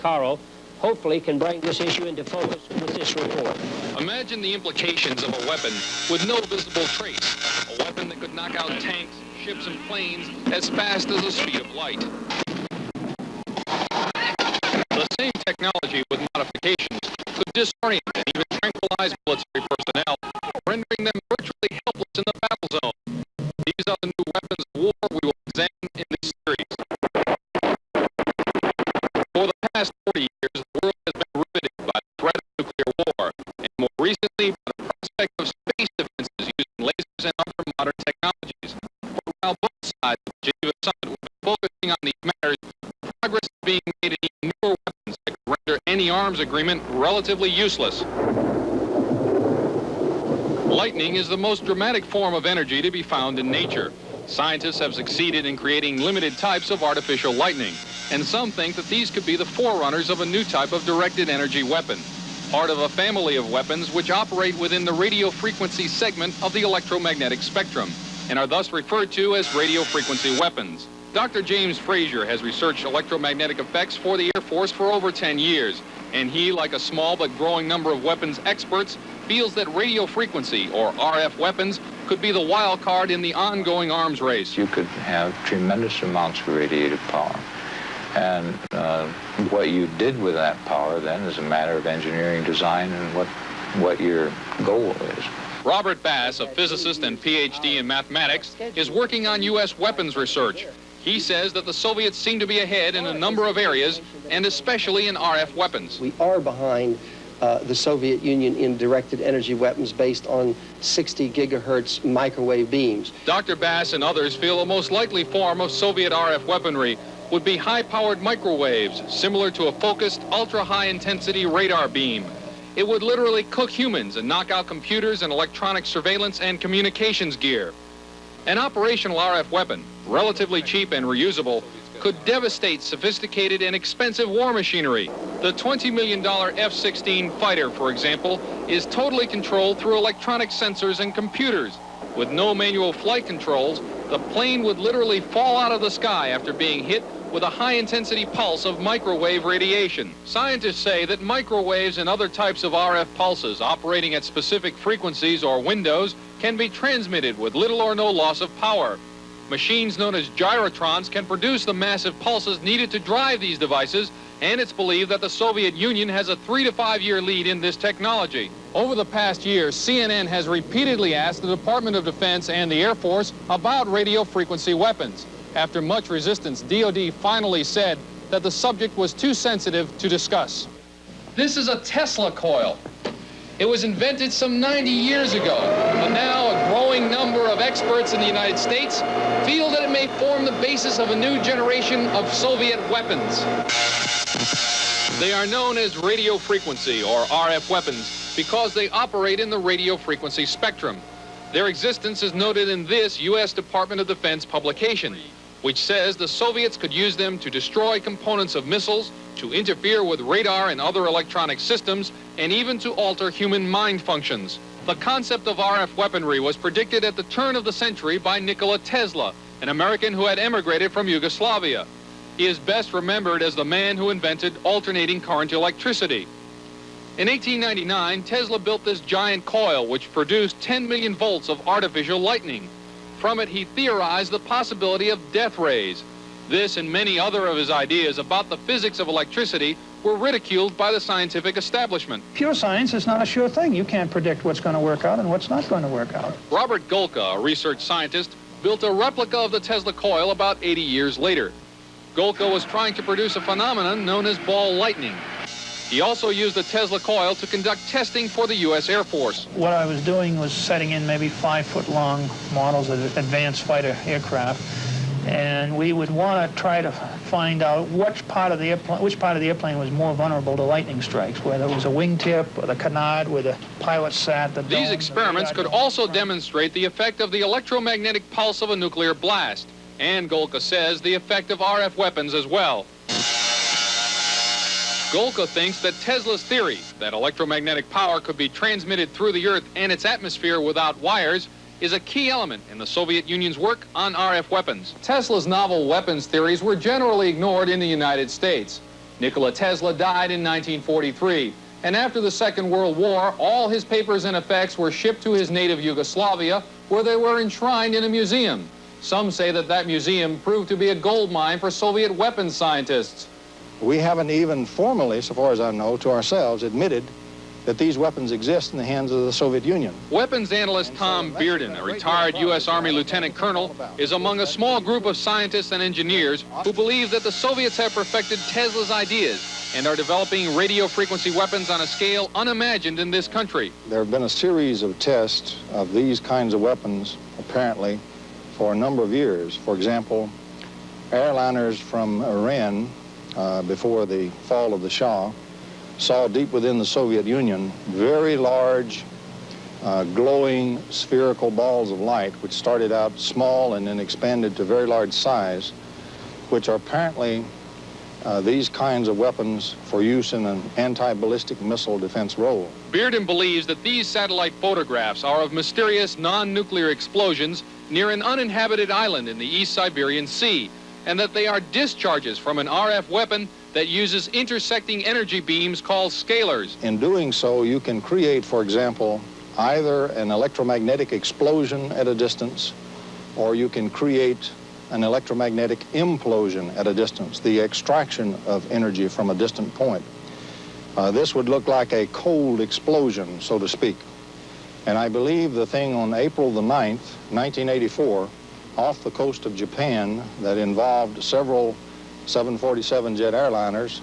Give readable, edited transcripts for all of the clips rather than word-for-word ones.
Caro, hopefully can bring this issue into focus with this report. Imagine the implications of a weapon with no visible trace. A weapon that could knock out tanks, ships, and planes as fast as the speed of light. The same technology with modifications could disorient and even tranquilize military personnel, rendering them virtually helpless in the battle zone. These are the new weapons of war we will examine in this series. For the past 40 years, the world has been riveted by the threat of nuclear war, and more recently by the prospect of space defenses using lasers and other modern technologies. But while both sides of the Geneva Summit have been focusing on these matters, progress is being made in even newer weapons that could render any arms agreement relatively useless. Lightning is the most dramatic form of energy to be found in nature. Scientists have succeeded in creating limited types of artificial lightning, and some think that these could be the forerunners of a new type of directed energy weapon, part of a family of weapons which operate within the radio frequency segment of the electromagnetic spectrum, and are thus referred to as radio frequency weapons. Dr. James Frazier has researched electromagnetic effects for the Air Force for over 10 years, and he, like a small but growing number of weapons experts, feels that radio frequency, or RF weapons, could be the wild card in the ongoing arms race. You could have tremendous amounts of radiative power. And what you did with that power then is a matter of engineering design and what your goal is. Robert Bass, a physicist and PhD in mathematics, is working on U.S. weapons research. He says that the Soviets seem to be ahead in a number of areas, and especially in RF weapons. We are behind the Soviet Union in directed energy weapons based on 60 gigahertz microwave beams. Dr. Bass and others feel the most likely form of Soviet RF weaponry would be high-powered microwaves, similar to a focused, ultra-high-intensity radar beam. It would literally cook humans and knock out computers and electronic surveillance and communications gear. An operational RF weapon, relatively cheap and reusable, could devastate sophisticated and expensive war machinery. The $20 million F-16 fighter, for example, is totally controlled through electronic sensors and computers. With no manual flight controls, the plane would literally fall out of the sky after being hit with a high-intensity pulse of microwave radiation. Scientists say that microwaves and other types of RF pulses operating at specific frequencies or windows can be transmitted with little or no loss of power. Machines known as gyrotrons can produce the massive pulses needed to drive these devices, and it's believed that the Soviet Union has a 3 to 5 year lead in this technology. Over the past year, CNN has repeatedly asked the Department of Defense and the Air Force about radio frequency weapons. After much resistance, DoD finally said that the subject was too sensitive to discuss. This is a Tesla coil. It was invented some 90 years ago, but now a growing number of experts in the United States feel that it may form the basis of a new generation of Soviet weapons. They are known as radio frequency, or RF weapons, because they operate in the radio frequency spectrum. Their existence is noted in this U.S. Department of Defense publication, which says the Soviets could use them to destroy components of missiles, to interfere with radar and other electronic systems, and even to alter human mind functions. The concept of RF weaponry was predicted at the turn of the century by Nikola Tesla, an American who had emigrated from Yugoslavia. He is best remembered as the man who invented alternating current electricity. In 1899, Tesla built this giant coil which produced 10 million volts of artificial lightning. From it, he theorized the possibility of death rays. This and many other of his ideas about the physics of electricity were ridiculed by the scientific establishment. Pure science is not a sure thing. You can't predict what's going to work out and what's not going to work out. Robert Golka, a research scientist, built a replica of the Tesla coil about 80 years later. Golka was trying to produce a phenomenon known as ball lightning. He also used the Tesla coil to conduct testing for the U.S. Air Force. What I was doing was setting in maybe 5-foot-long models of advanced fighter aircraft, and we would want to try to find out which part of the airplane was more vulnerable to lightning strikes, whether it was a wingtip or the canard where the pilot sat. These experiments could also demonstrate the effect of the electromagnetic pulse of a nuclear blast, and Golka says the effect of RF weapons as well. Golka thinks that Tesla's theory that electromagnetic power could be transmitted through the Earth and its atmosphere without wires is a key element in the Soviet Union's work on RF weapons. Tesla's novel weapons theories were generally ignored in the United States. Nikola Tesla died in 1943, and after the Second World War, all his papers and effects were shipped to his native Yugoslavia, where they were enshrined in a museum. Some say that that museum proved to be a gold mine for Soviet weapons scientists. We haven't even formally, so far as I know, to ourselves admitted that these weapons exist in the hands of the Soviet Union. Weapons analyst Tom Bearden, a retired U.S. Army lieutenant colonel, is among a small group of scientists and engineers who believe that the Soviets have perfected Tesla's ideas and are developing radio frequency weapons on a scale unimagined in this country. There have been a series of tests of these kinds of weapons, apparently, for a number of years. For example, airliners from Iran, before the fall of the Shah, saw deep within the Soviet Union very large, glowing spherical balls of light, which started out small and then expanded to very large size, which are apparently these kinds of weapons for use in an anti-ballistic missile defense role. Bearden believes that these satellite photographs are of mysterious non-nuclear explosions near an uninhabited island in the East Siberian Sea, and that they are discharges from an RF weapon that uses intersecting energy beams called scalars. In doing so, you can create, for example, either an electromagnetic explosion at a distance, or you can create an electromagnetic implosion at a distance, the extraction of energy from a distant point. This would look like a cold explosion, so to speak. And I believe the thing on April the 9th, 1984, off the coast of Japan that involved several 747 jet airliners,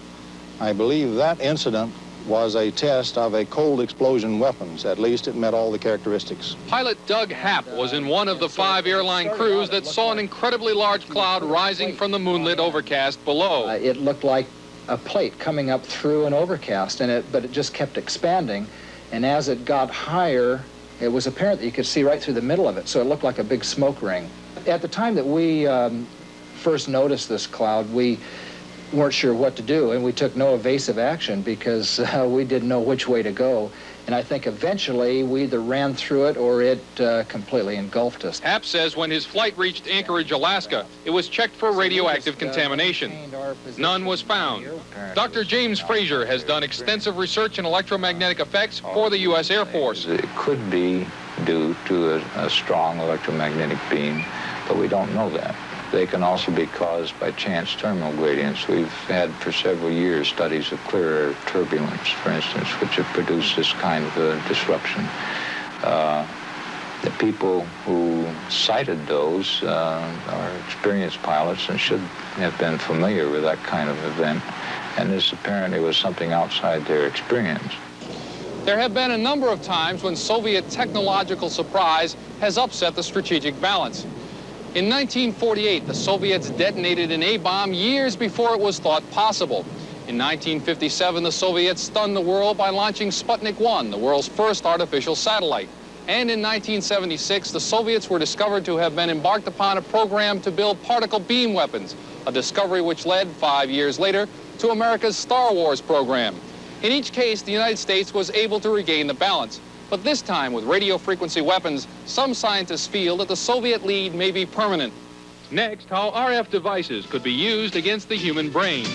I believe that incident was a test of a cold explosion weapons. At least it met all the characteristics. Pilot Doug Happ was in one of the 5 airline crews that saw an incredibly large cloud rising from the moonlit overcast below. It looked like a plate coming up through an overcast, but it just kept expanding. And as it got higher, it was apparent that you could see right through the middle of it, so it looked like a big smoke ring. At the time that we first noticed this cloud, we weren't sure what to do, and we took no evasive action because we didn't know which way to go. And I think eventually we either ran through it or it completely engulfed us. Happ says when his flight reached Anchorage, Alaska, it was checked for radioactive contamination. None was found. Dr. James Fraser has done extensive research in electromagnetic effects for the U.S. Air Force. It could be due to a strong electromagnetic beam, but we don't know that. They can also be caused by chance terminal gradients. We've had for several years studies of clear air turbulence, for instance, which have produced this kind of a disruption. The people who cited those are experienced pilots and should have been familiar with that kind of event, and this apparently was something outside their experience. There have been a number of times when Soviet technological surprise has upset the strategic balance. In 1948, the Soviets detonated an A-bomb years before it was thought possible. In 1957, the Soviets stunned the world by launching Sputnik 1, the world's first artificial satellite. And in 1976, the Soviets were discovered to have been embarked upon a program to build particle beam weapons, a discovery which led 5 years later to America's Star Wars program. In each case, the United States was able to regain the balance. But this time, with radio frequency weapons, some scientists feel that the Soviet lead may be permanent. Next, how RF devices could be used against the human brain.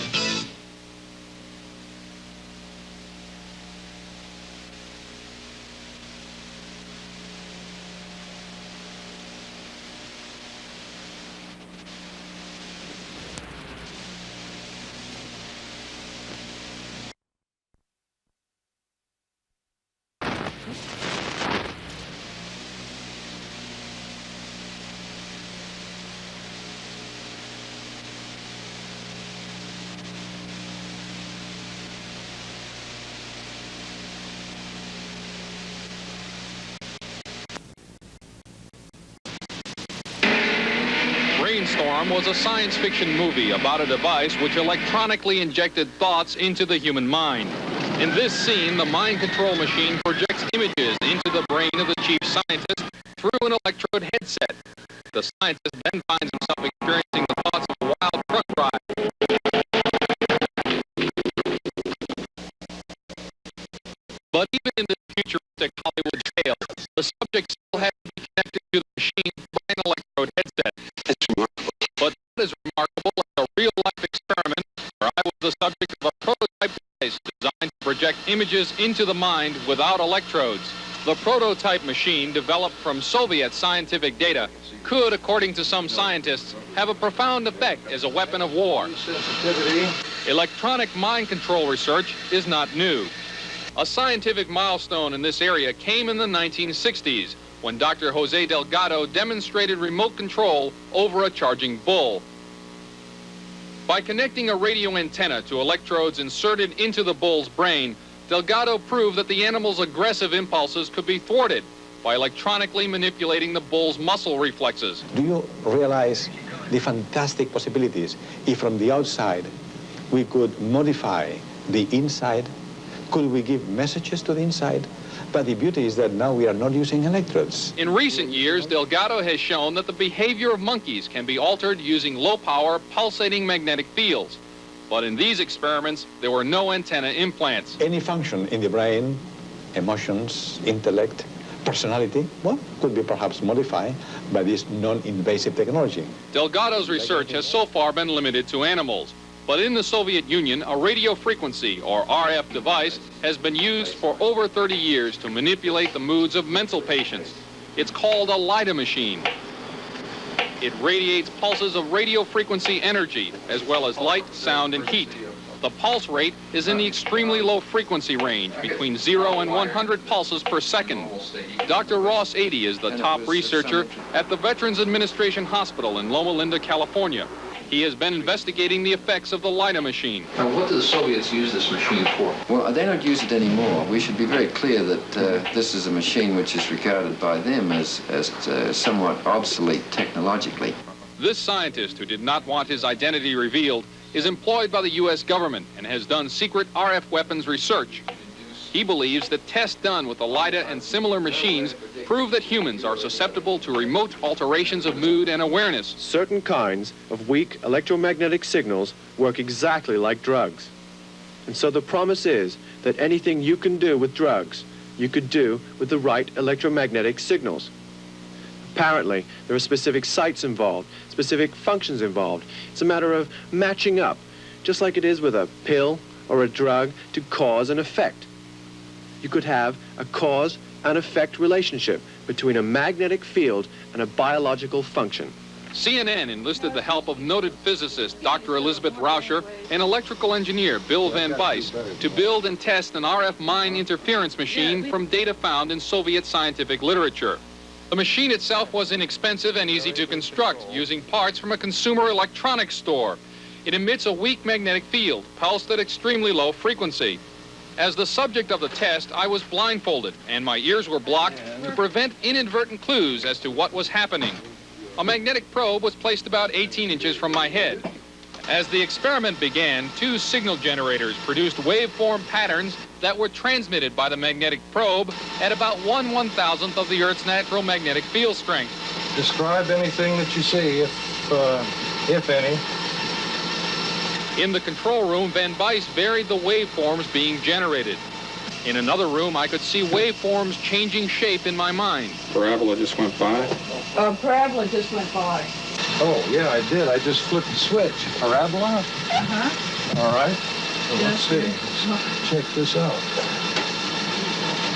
Brainstorm was a science fiction movie about a device which electronically injected thoughts into the human mind. In this scene, the mind control machine projects images into the brain of the chief scientist through an electrode headset. The scientist then finds himself experiencing the thoughts of a wild truck ride. But even in this futuristic Hollywood tale, the subject still had to be connected to the machine by an electrode headset. But what is remarkable is a real-life experiment where I was the subject of a images into the mind without electrodes. The prototype machine, developed from Soviet scientific data, could, according to some scientists, have a profound effect as a weapon of war. Electronic mind control research is not new. A scientific milestone in this area came in the 1960s, when Dr. Jose Delgado demonstrated remote control over a charging bull. By connecting a radio antenna to electrodes inserted into the bull's brain, Delgado proved that the animal's aggressive impulses could be thwarted by electronically manipulating the bull's muscle reflexes. Do you realize the fantastic possibilities if from the outside we could modify the inside? Could we give messages to the inside? But the beauty is that now we are not using electrodes. In recent years, Delgado has shown that the behavior of monkeys can be altered using low-power, pulsating magnetic fields. But in these experiments, there were no antenna implants. Any function in the brain, emotions, intellect, personality, well, could be perhaps modified by this non-invasive technology. Delgado's research has so far been limited to animals. But in the Soviet Union, a radio frequency, or RF device, has been used for over 30 years to manipulate the moods of mental patients. It's called a LIDA machine. It radiates pulses of radio frequency energy, as well as light, sound, and heat. The pulse rate is in the extremely low frequency range, between 0 and 100 pulses per second. Dr. Ross Adey is the top researcher at the Veterans Administration Hospital in Loma Linda, California. He has been investigating the effects of the LIDA machine. Now, what do the Soviets use this machine for? Well, they don't use it anymore. We should be very clear that this is a machine which is regarded by them as somewhat obsolete technologically. This scientist, who did not want his identity revealed, is employed by the U.S. government and has done secret RF weapons research. He believes that tests done with the LIDA and similar machines prove that humans are susceptible to remote alterations of mood and awareness. Certain kinds of weak electromagnetic signals work exactly like drugs. And so the promise is that anything you can do with drugs, you could do with the right electromagnetic signals. Apparently, there are specific sites involved, specific functions involved. It's a matter of matching up, just like it is with a pill or a drug, to cause and effect. You could have a cause and effect relationship between a magnetic field and a biological function. CNN enlisted the help of noted physicist Dr. Elizabeth Rauscher and electrical engineer Bill Van Bice to build and test an RF mine interference machine from data found in Soviet scientific literature. The machine itself was inexpensive and easy to construct, using parts from a consumer electronics store. It emits a weak magnetic field, pulsed at extremely low frequency. As the subject of the test, I was blindfolded, and my ears were blocked to prevent inadvertent clues as to what was happening. A magnetic probe was placed about 18 inches from my head. As the experiment began, 2 signal generators produced waveform patterns that were transmitted by the magnetic probe at about 1/1000th of the Earth's natural magnetic field strength. Describe anything that you see, if any. In the control room, Van Bice varied the waveforms being generated. In another room, I could see waveforms changing shape in my mind. Parabola just went by? Parabola just went by. Oh, yeah, I did. I just flipped the switch. Parabola? Uh-huh. All right. Well, let's see. Let's check this out.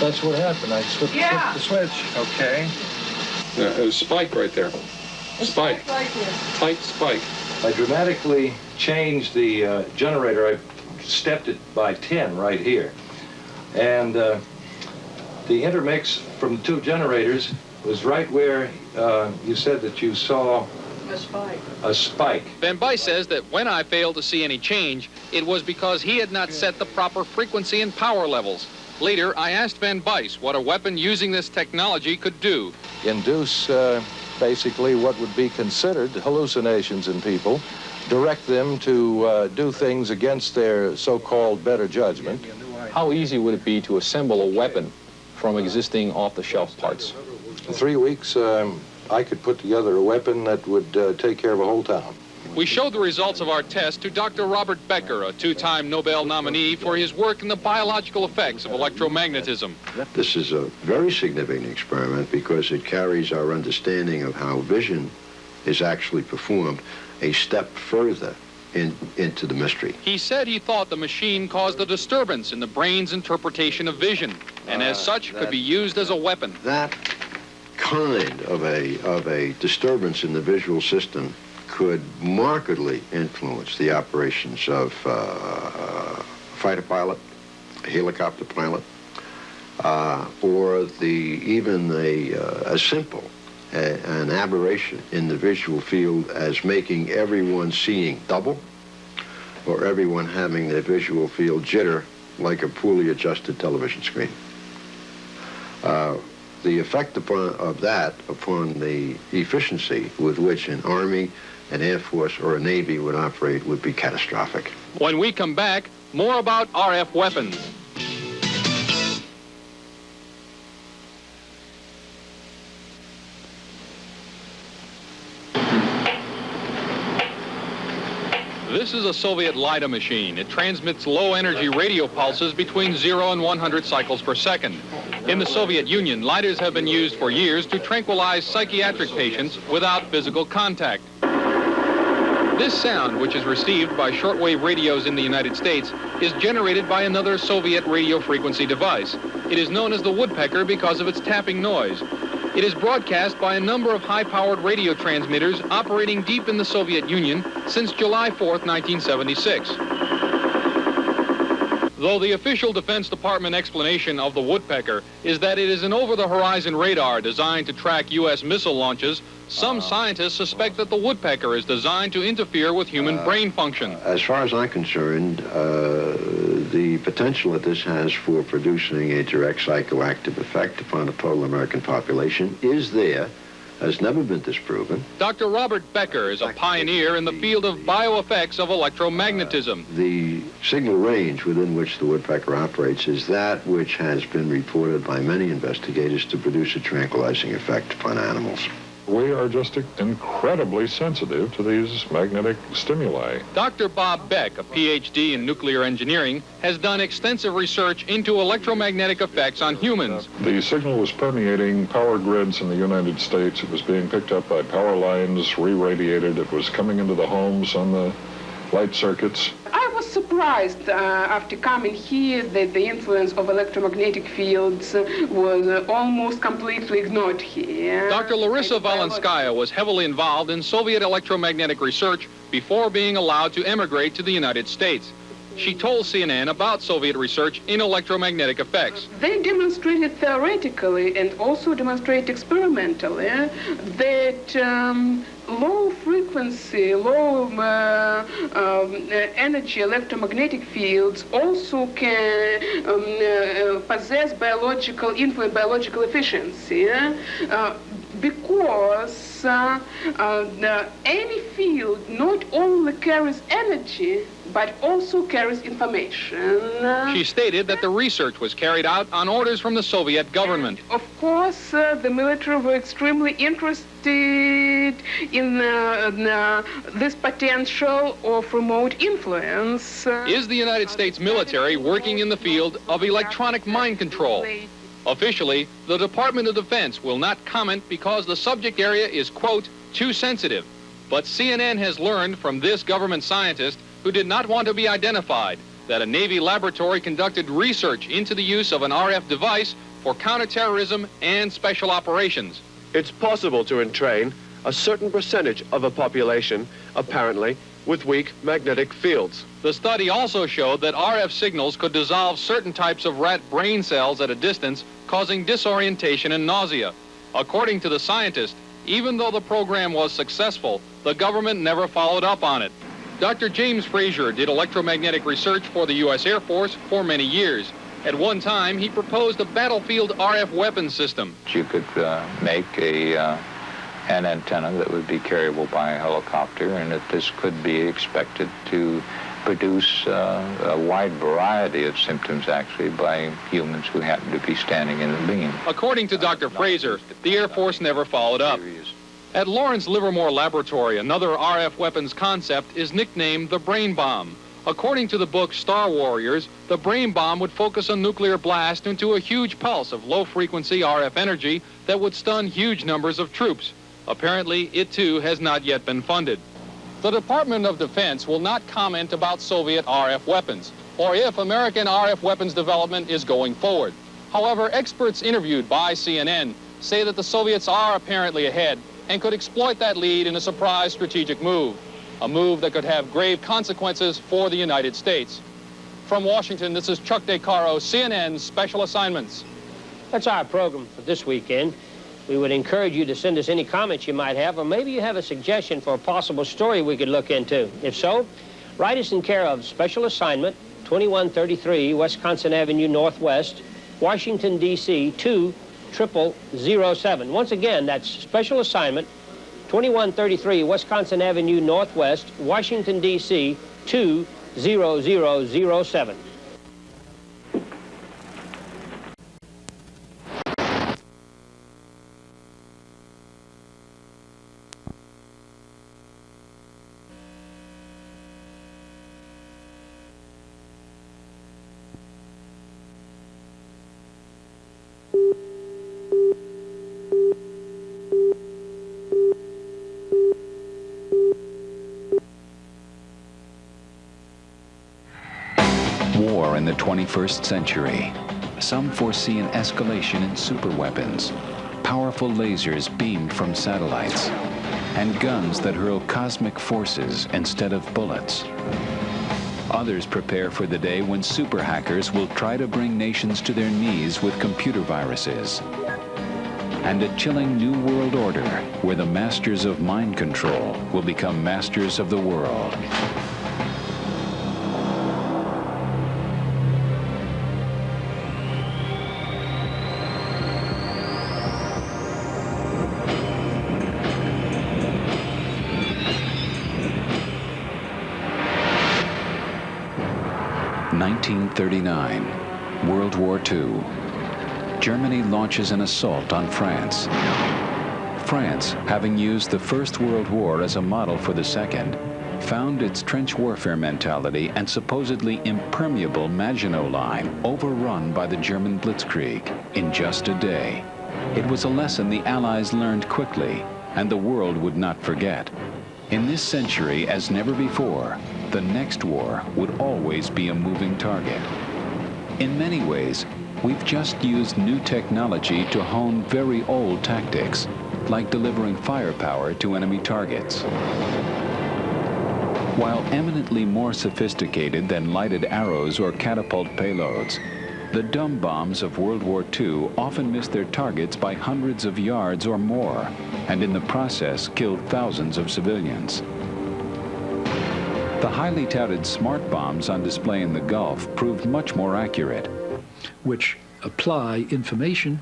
That's what happened. I flipped the switch. Okay. A spike right there. Spike. Right here. Tight spike. I dramatically changed the generator. I stepped it by 10 right here. And the intermix from the 2 generators was right where you said that you saw a spike. Van Bice says that when I failed to see any change, it was because he had not set the proper frequency and power levels. Later, I asked Van Bice what a weapon using this technology could do. Induce basically what would be considered hallucinations in people, direct them to do things against their so-called better judgment. How easy would it be to assemble a weapon from existing off-the-shelf parts? In 3 weeks, I could put together a weapon that would take care of a whole town. We showed the results of our test to Dr. Robert Becker, a 2-time Nobel nominee for his work in the biological effects of electromagnetism. This is a very significant experiment because it carries our understanding of how vision is actually performed a step further. into the mystery. He said he thought the machine caused a disturbance in the brain's interpretation of vision, and as such could be used as a weapon. That kind of a disturbance in the visual system could markedly influence the operations of a fighter pilot, a helicopter pilot, or even as simple an aberration in the visual field as making everyone seeing double, or everyone having their visual field jitter like a poorly adjusted television screen. The effect of that upon the efficiency with which an Army, an Air Force, or a Navy would operate would be catastrophic. When we come back, more about RF weapons. This is a Soviet LIDA machine. It transmits low-energy radio pulses between 0 and 100 cycles per second. In the Soviet Union, LIDAs have been used for years to tranquilize psychiatric patients without physical contact. This sound, which is received by shortwave radios in the United States, is generated by another Soviet radio frequency device. It is known as the woodpecker because of its tapping noise. It is broadcast by a number of high-powered radio transmitters operating deep in the Soviet Union since July 4th, 1976. Though the official Defense Department explanation of the woodpecker is that it is an over-the-horizon radar designed to track U.S. missile launches, some scientists suspect that the woodpecker is designed to interfere with human brain function. As far as I'm concerned, the potential that this has for producing a direct psychoactive effect upon the total American population is there, has never been disproven. Dr. Robert Becker is a pioneer in the field of bioeffects of electromagnetism. The signal range within which the woodpecker operates is that which has been reported by many investigators to produce a tranquilizing effect upon animals. We are just incredibly sensitive to these magnetic stimuli. Dr. Bob Beck, a PhD in nuclear engineering, has done extensive research into electromagnetic effects on humans. The signal was permeating power grids in the United States. It was being picked up by power lines, re-radiated. It was coming into the homes on the light circuits. I was surprised after coming here that the influence of electromagnetic fields was almost completely ignored here. Dr. Larissa Valenskaya was heavily involved in Soviet electromagnetic research before being allowed to emigrate to the United States. She told CNN about Soviet research in electromagnetic effects. They demonstrated theoretically and also demonstrated experimentally that low frequency, low energy electromagnetic fields also can possess biological influence, biological efficiency, because any field not only carries energy but also carries information. She stated that the research was carried out on orders from the Soviet government. And of course, the military were extremely interested in this potential of remote influence. Is the United States military working in the field of electronic mind control? Officially, the Department of Defense will not comment because the subject area is, quote, too sensitive. But CNN has learned from this government scientist, who did not want to be identified, that a Navy laboratory conducted research into the use of an RF device for counterterrorism and special operations. It's possible to entrain a certain percentage of a population, apparently, with weak magnetic fields. The study also showed that RF signals could dissolve certain types of rat brain cells at a distance, causing disorientation and nausea. According to the scientist, even though the program was successful, the government never followed up on it. Dr. James Frazier did electromagnetic research for the U.S. Air Force for many years. At one time, he proposed a battlefield RF weapon system. You could make an antenna that would be carryable by a helicopter, and that this could be expected to produce a wide variety of symptoms, actually, by humans who happen to be standing in the beam. According to Dr. Fraser, the Air Force never followed up. At Lawrence Livermore Laboratory, another RF weapons concept is nicknamed the brain bomb. According to the book Star Warriors, the brain bomb would focus a nuclear blast into a huge pulse of low-frequency RF energy that would stun huge numbers of troops. Apparently, it too has not yet been funded. The Department of Defense will not comment about Soviet RF weapons, or if American RF weapons development is going forward. However, experts interviewed by CNN say that the Soviets are apparently ahead and could exploit that lead in a surprise strategic move, a move that could have grave consequences for the United States. From Washington, this is Chuck DeCaro, CNN Special Assignments. That's our program for this weekend. We would encourage you to send us any comments you might have, or maybe you have a suggestion for a possible story we could look into. If so, write us in care of Special Assignment, 2133 Wisconsin Avenue Northwest, Washington, D.C. 20007. Once again, that's Special Assignment, 2133 Wisconsin Avenue Northwest, Washington, D.C. 20007. War in the 21st century. Some foresee an escalation in superweapons, powerful lasers beamed from satellites, and guns that hurl cosmic forces instead of bullets. Others prepare for the day when super hackers will try to bring nations to their knees with computer viruses. And a chilling new world order where the masters of mind control will become masters of the world. (1939), World War II. Germany launches an assault on France. France, having used the First World War as a model for the Second, found its trench warfare mentality and supposedly impermeable Maginot Line overrun by the German blitzkrieg in just a day. It was a lesson the Allies learned quickly, and the world would not forget. In this century, as never before, the next war would always be a moving target. In many ways, we've just used new technology to hone very old tactics, like delivering firepower to enemy targets. While eminently more sophisticated than lighted arrows or catapult payloads, the dumb bombs of World War II often missed their targets by hundreds of yards or more, and in the process killed thousands of civilians. The highly touted smart bombs on display in the Gulf proved much more accurate, which apply information,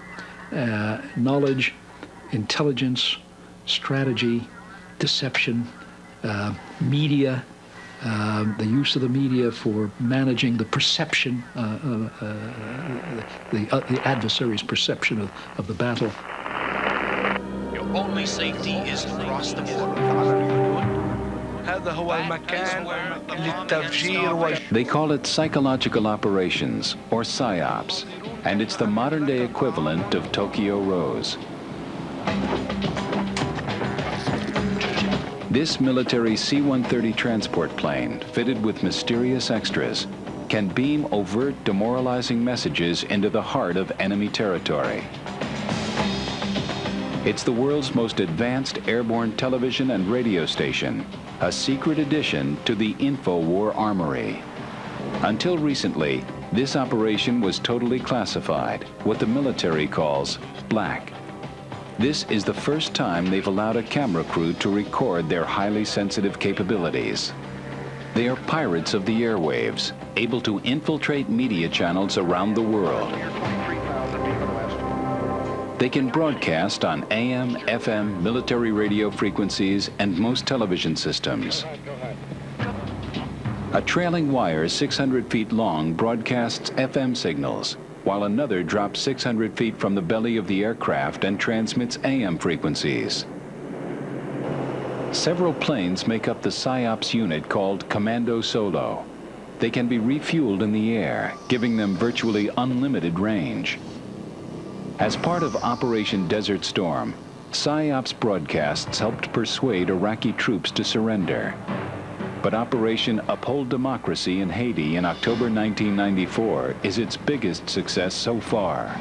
knowledge, intelligence, strategy, deception, media, the use of the media for managing the perception, the adversary's perception of the battle. Your only safety is to cross the border. They call it psychological operations, or PSYOPs, and it's the modern-day equivalent of Tokyo Rose. This military C-130 transport plane, fitted with mysterious extras, can beam overt demoralizing messages into the heart of enemy territory. It's the world's most advanced airborne television and radio station, a secret addition to the InfoWar armory. Until recently, this operation was totally classified, what the military calls black. This is the first time they've allowed a camera crew to record their highly sensitive capabilities. They are pirates of the airwaves, able to infiltrate media channels around the world. They can broadcast on AM, FM, military radio frequencies, and most television systems. A trailing wire 600 feet long broadcasts FM signals, while another drops 600 feet from the belly of the aircraft and transmits AM frequencies. Several planes make up the PSYOPs unit called Commando Solo. They can be refueled in the air, giving them virtually unlimited range. As part of Operation Desert Storm, PSYOP's broadcasts helped persuade Iraqi troops to surrender. But Operation Uphold Democracy in Haiti in October 1994 is its biggest success so far.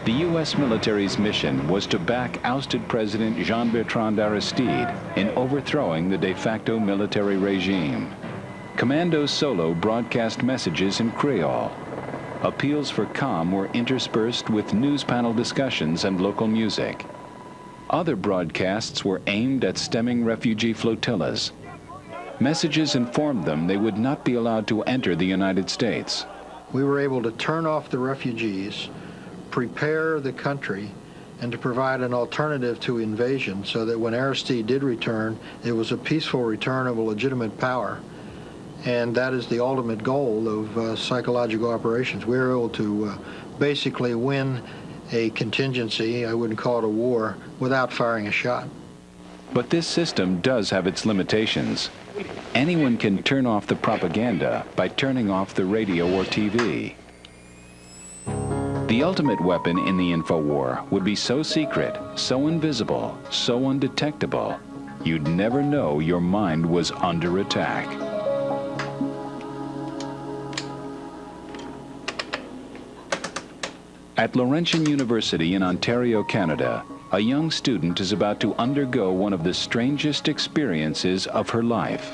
The U.S. military's mission was to back ousted President Jean-Bertrand Aristide in overthrowing the de facto military regime. Commando Solo broadcast messages in Creole. Appeals for calm were interspersed with news panel discussions and local music. Other broadcasts were aimed at stemming refugee flotillas. Messages informed them they would not be allowed to enter the United States. We were able to turn off the refugees, prepare the country, and to provide an alternative to invasion so that when Aristide did return, it was a peaceful return of a legitimate power. And that is the ultimate goal of psychological operations. We were able to basically win a contingency, I wouldn't call it a war, without firing a shot. But this system does have its limitations. Anyone can turn off the propaganda by turning off the radio or TV. The ultimate weapon in the InfoWar would be so secret, so invisible, so undetectable, you'd never know your mind was under attack. At Laurentian University in Ontario, Canada, a young student is about to undergo one of the strangest experiences of her life.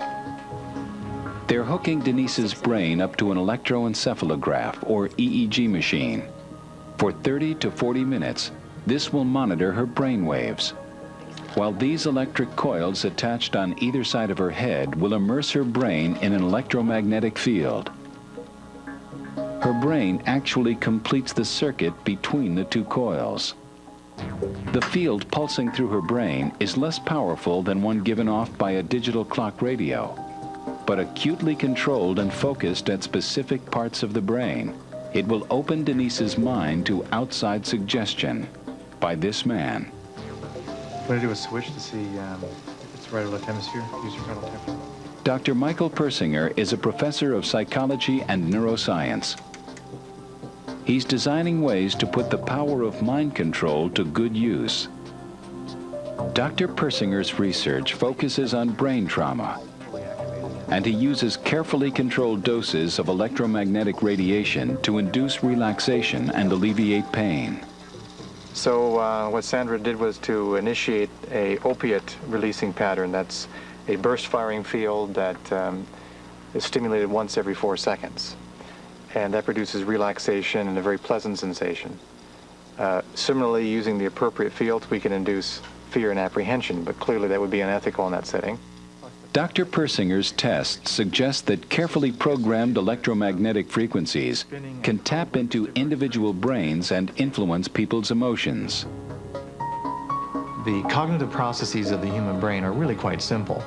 They're hooking Denise's brain up to an electroencephalograph, or EEG machine. For 30 to 40 minutes, this will monitor her brain waves, while these electric coils attached on either side of her head will immerse her brain in an electromagnetic field. Her brain actually completes the circuit between the two coils. The field pulsing through her brain is less powerful than one given off by a digital clock radio, but acutely controlled and focused at specific parts of the brain. It will open Denise's mind to outside suggestion by this man. What I do is switch to see if it's right or left hemisphere. Use your frontal temporal. Dr. Michael Persinger is a professor of psychology and neuroscience. He's designing ways to put the power of mind control to good use. Dr. Persinger's research focuses on brain trauma, and he uses carefully controlled doses of electromagnetic radiation to induce relaxation and alleviate pain. So what Sandra did was to initiate a opiate releasing pattern. That's a burst firing field that is stimulated once every 4 seconds. And that produces relaxation and a very pleasant sensation. Similarly, using the appropriate fields, we can induce fear and apprehension, but clearly that would be unethical in that setting. Dr. Persinger's tests suggest that carefully programmed electromagnetic frequencies can tap into individual brains and influence people's emotions. The cognitive processes of the human brain are really quite simple.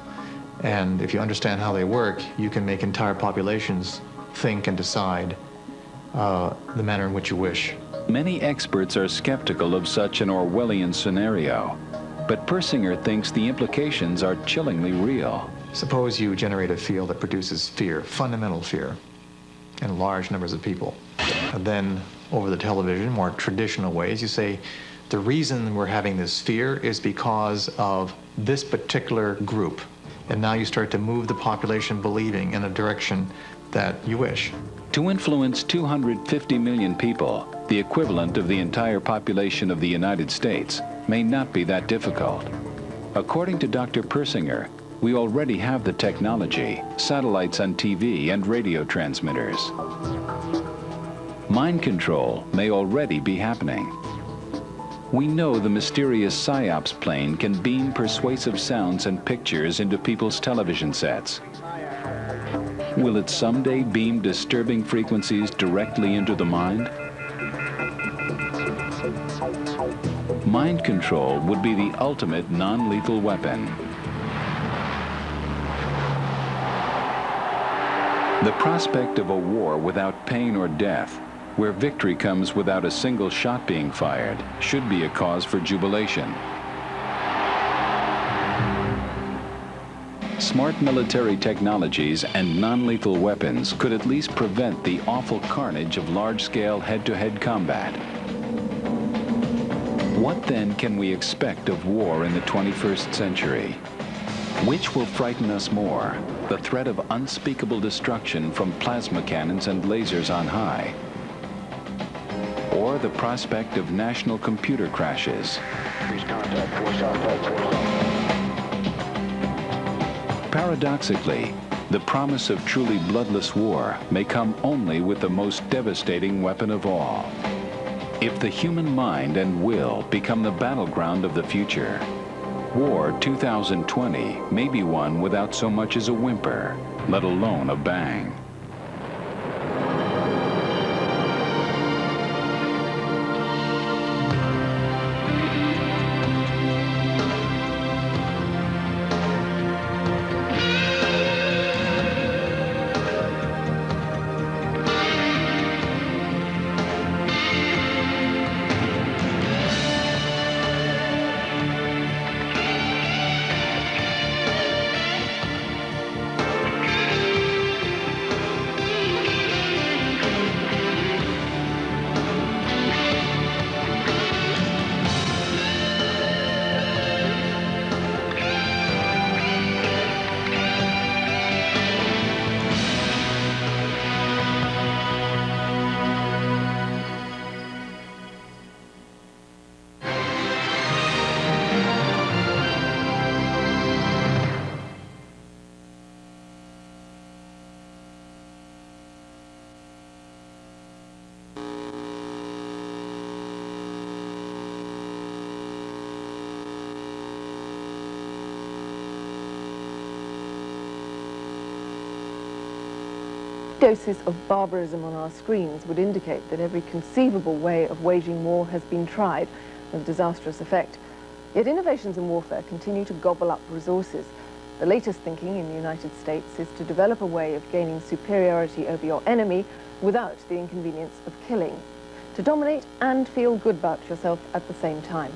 And if you understand how they work, you can make entire populations think and decide the manner in which you wish. Many experts are skeptical of such an Orwellian scenario, but Persinger thinks the implications are chillingly real. Suppose you generate a field that produces fear, fundamental fear, in large numbers of people. And then over the television, more traditional ways, you say, the reason we're having this fear is because of this particular group. And now you start to move the population believing in a direction that you wish. To influence 250 million people, the equivalent of the entire population of the United States, may not be that difficult. According to Dr. Persinger, we already have the technology, satellites on TV and radio transmitters. Mind control may already be happening. We know the mysterious PSYOPs plane can beam persuasive sounds and pictures into people's television sets. Will it someday beam disturbing frequencies directly into the mind? Mind control would be the ultimate non-lethal weapon. The prospect of a war without pain or death, where victory comes without a single shot being fired, should be a cause for jubilation. Smart military technologies and non-lethal weapons could at least prevent the awful carnage of large-scale head-to-head combat. What then can we expect of war in the 21st century? Which will frighten us more? The threat of unspeakable destruction from plasma cannons and lasers on high? Or the prospect of national computer crashes? Paradoxically, the promise of truly bloodless war may come only with the most devastating weapon of all. If the human mind and will become the battleground of the future, War 2020 may be won without so much as a whimper, let alone a bang. Doses of barbarism on our screens would indicate that every conceivable way of waging war has been tried with disastrous effect. Yet innovations in warfare continue to gobble up resources. The latest thinking in the United States is to develop a way of gaining superiority over your enemy without the inconvenience of killing, to dominate and feel good about yourself at the same time.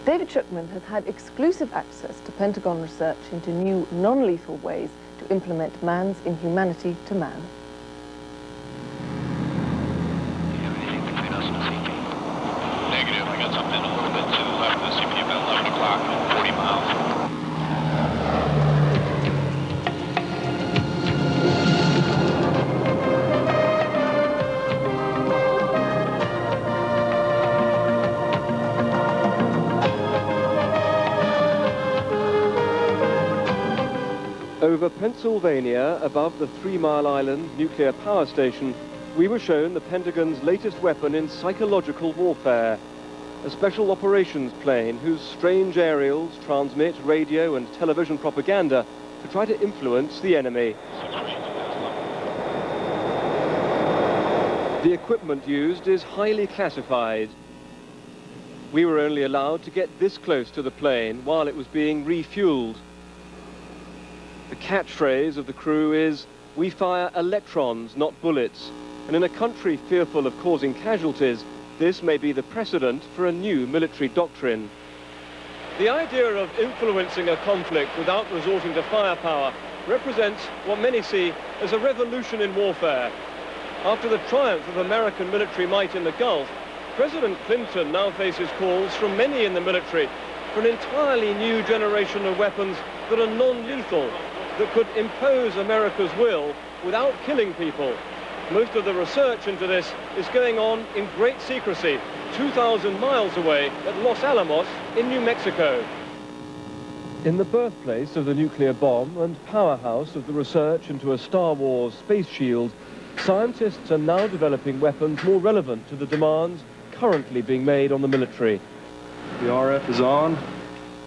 David Schuckman has had exclusive access to Pentagon research into new non-lethal ways to implement man's inhumanity to man. Negative. I got something a little bit to the left of the CP about 11 o'clock, 40 miles. Over Pennsylvania, above the 3 Mile Island nuclear power station, we were shown the Pentagon's latest weapon in psychological warfare, a special operations plane whose strange aerials transmit radio and television propaganda to try to influence the enemy. The equipment used is highly classified. We were only allowed to get this close to the plane while it was being refueled. The catchphrase of the crew is, "We fire electrons, not bullets." And in a country fearful of causing casualties, this may be the precedent for a new military doctrine. The idea of influencing a conflict without resorting to firepower represents what many see as a revolution in warfare. After the triumph of American military might in the Gulf, President Clinton now faces calls from many in the military for an entirely new generation of weapons that are non-lethal, that could impose America's will without killing people. Most of the research into this is going on in great secrecy, 2,000 miles away at Los Alamos in New Mexico. In the birthplace of the nuclear bomb and powerhouse of the research into a Star Wars space shield, scientists are now developing weapons more relevant to the demands currently being made on the military. The RF is on.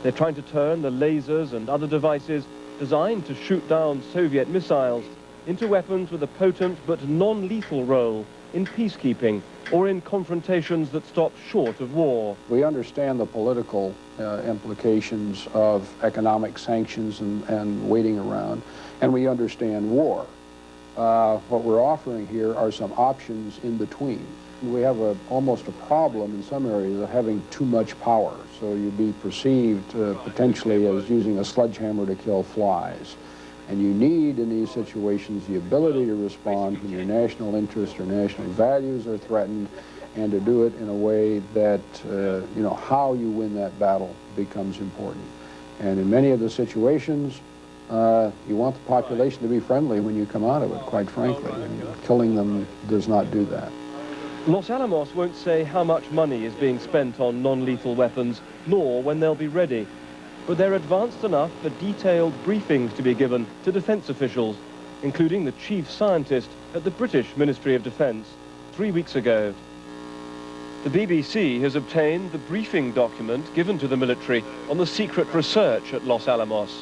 They're trying to turn the lasers and other devices designed to shoot down Soviet missiles into weapons with a potent but non-lethal role in peacekeeping or in confrontations that stop short of war. We understand the political implications of economic sanctions and waiting around, and we understand war. What we're offering here are some options in between. We have almost a problem in some areas of having too much power. So you'd be perceived potentially as using a sledgehammer to kill flies. And you need, in these situations, the ability to respond when your national interests or national values are threatened, and to do it in a way that, you know, how you win that battle becomes important. And in many of the situations, you want the population to be friendly when you come out of it, quite frankly. And killing them does not do that. Los Alamos won't say how much money is being spent on non-lethal weapons, nor when they'll be ready. But they're advanced enough for detailed briefings to be given to defense officials, including the chief scientist at the British Ministry of Defense 3 weeks ago. The BBC has obtained the briefing document given to the military on the secret research at Los Alamos.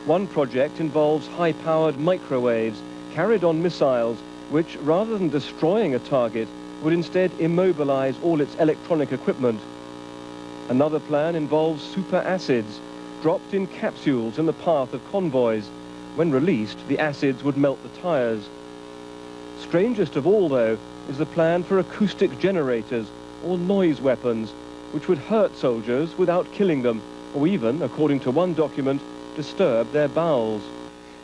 One project involves high-powered microwaves carried on missiles which, rather than destroying a target, would instead immobilize all its electronic equipment. Another plan involves super acids dropped in capsules in the path of convoys. When released, the acids would melt the tires. Strangest of all, though, is the plan for acoustic generators, or noise weapons, which would hurt soldiers without killing them, or even, according to one document, disturb their bowels.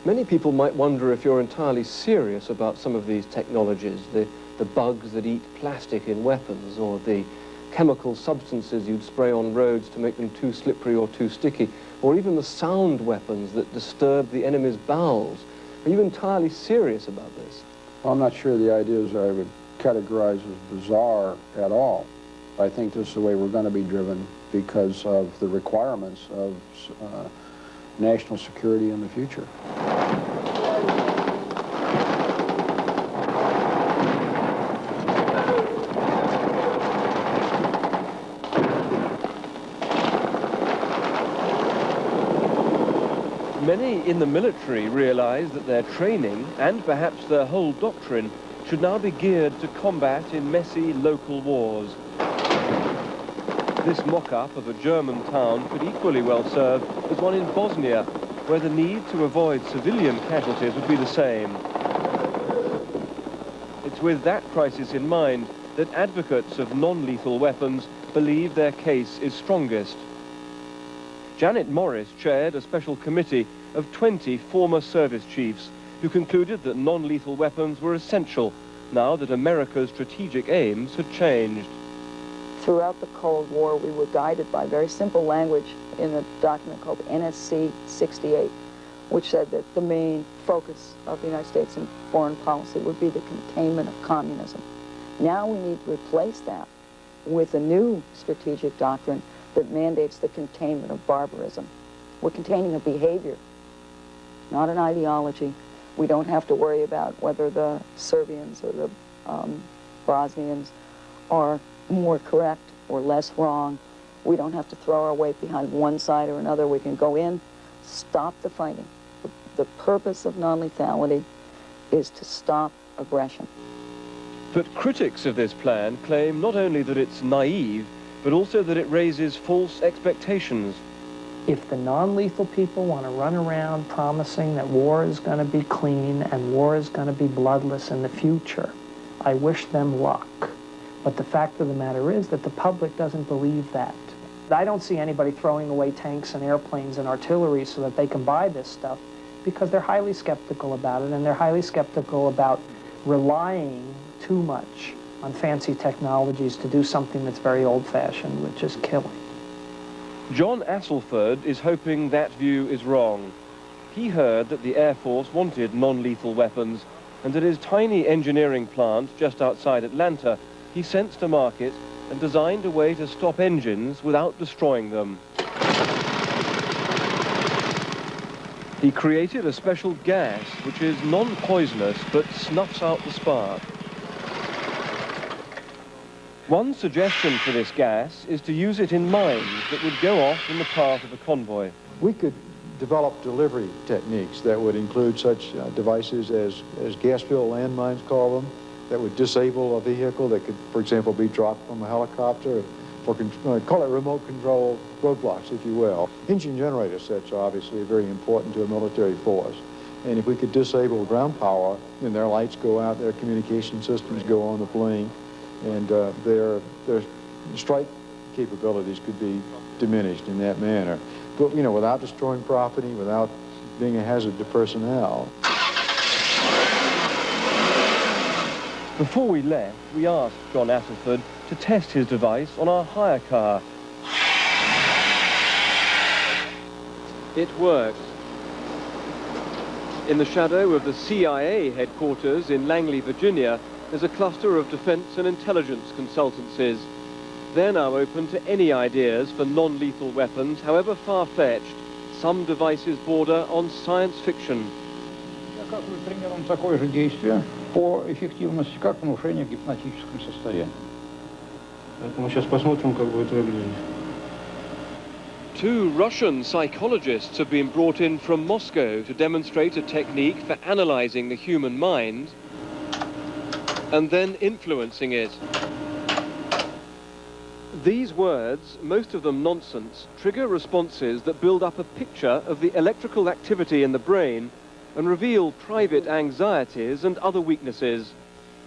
Many people might wonder if you're entirely serious about some of these technologies, the bugs that eat plastic in weapons, or the chemical substances you'd spray on roads to make them too slippery or too sticky, or even the sound weapons that disturb the enemy's bowels. Are you entirely serious about this? Well, I'm not sure the ideas I would categorize as bizarre at all. I think this is the way we're going to be driven because of the requirements of national security in the future. Many in the military realize that their training, and perhaps their whole doctrine, should now be geared to combat in messy local wars. This mock-up of a German town could equally well serve as one in Bosnia, where the need to avoid civilian casualties would be the same. It's with that crisis in mind that advocates of non-lethal weapons believe their case is strongest. Janet Morris chaired a special committee of 20 former service chiefs who concluded that non-lethal weapons were essential now that America's strategic aims had changed. Throughout the Cold War, we were guided by very simple language in a document called NSC 68, which said that the main focus of the United States in foreign policy would be the containment of communism. Now we need to replace that with a new strategic doctrine that mandates the containment of barbarism. We're containing a behavior, not an ideology. We don't have to worry about whether the Serbians or the Bosnians are more correct or less wrong. We don't have to throw our weight behind one side or another. We can go in, stop the fighting. The purpose of non-lethality is to stop aggression. But critics of this plan claim not only that it's naive, but also that it raises false expectations. If the non-lethal people want to run around promising that war is going to be clean and war is going to be bloodless in the future, I wish them luck. But the fact of the matter is that the public doesn't believe that. I don't see anybody throwing away tanks and airplanes and artillery so that they can buy this stuff, because they're highly skeptical about it, and they're highly skeptical about relying too much on fancy technologies to do something that's very old-fashioned, which is killing. John Asselford is hoping that view is wrong. He heard that the Air Force wanted non-lethal weapons, and at his tiny engineering plant just outside Atlanta, he sensed a market and designed a way to stop engines without destroying them. He created a special gas which is non-poisonous but snuffs out the spark. One suggestion for this gas is to use it in mines that would go off in the path of a convoy. We could develop delivery techniques that would include such devices as gas-filled landmines, call them, that would disable a vehicle that could, for example, be dropped from a helicopter, or call it remote control roadblocks, if you will. Engine generator sets are obviously very important to a military force. And if we could disable ground power, then their lights go out, their communication systems go on the plane, and their strike capabilities could be diminished in that manner. But, you know, without destroying property, without being a hazard to personnel. Before we left, we asked John Asselford to to test his device on our hire car. It worked. In the shadow of the CIA headquarters in Langley, Virginia, there's a cluster of defense and intelligence consultancies. They're now open to any ideas for non-lethal weapons, however far-fetched. Some devices border on science fiction. Примером такое же действие по эффективности, как внушение в гипнотическом состоянии. Поэтому сейчас посмотрим, как будет выглядеть. 2 Russian psychologists have been brought in from Moscow to demonstrate a technique for analyzing the human mind and then influencing it. These words, most of them nonsense, trigger responses that build up a picture of the electrical activity in the brain and reveal private anxieties and other weaknesses.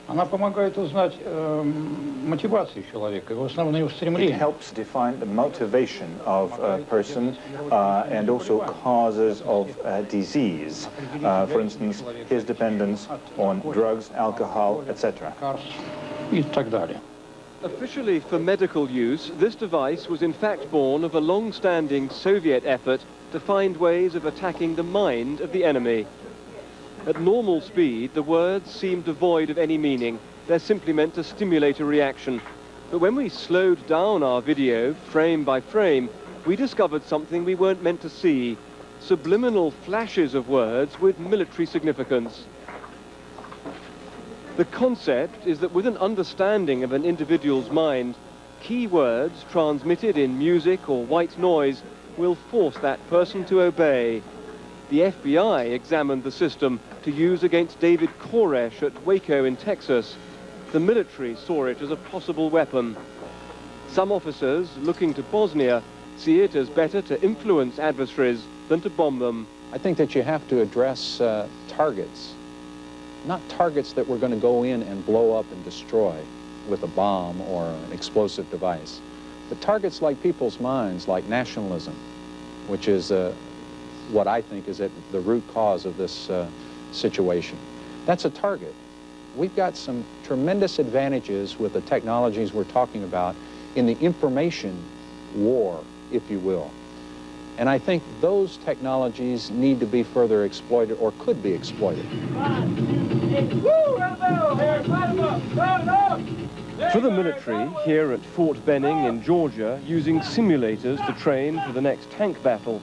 Она помогает узнать мотивацию человека, его основные It устремления. helps define the motivation of a person and also causes of disease. For instance, his dependence on drugs, alcohol, etc. И так далее. Officially for medical use, this device was in fact born of a long-standing Soviet effort to find ways of attacking the mind of the enemy. At normal speed, the words seem devoid of any meaning. They're simply meant to stimulate a reaction. But when we slowed down our video, frame by frame, we discovered something we weren't meant to see. Subliminal flashes of words with military significance. The concept is that with an understanding of an individual's mind, key words transmitted in music or white noise will force that person to obey. The FBI examined the system to use against David Koresh at Waco in Texas. The military saw it as a possible weapon. Some officers looking to Bosnia see it as better to influence adversaries than to bomb them. I think that you have to address targets, not targets that we're going to go in and blow up and destroy with a bomb or an explosive device, but targets like people's minds, like nationalism, which is what I think is at the root cause of this situation. That's a target. We've got some tremendous advantages with the technologies we're talking about in the information war, if you will. And I think those technologies need to be further exploited or could be exploited. For the military, here at Fort Benning in Georgia, using simulators to train for the next tank battle,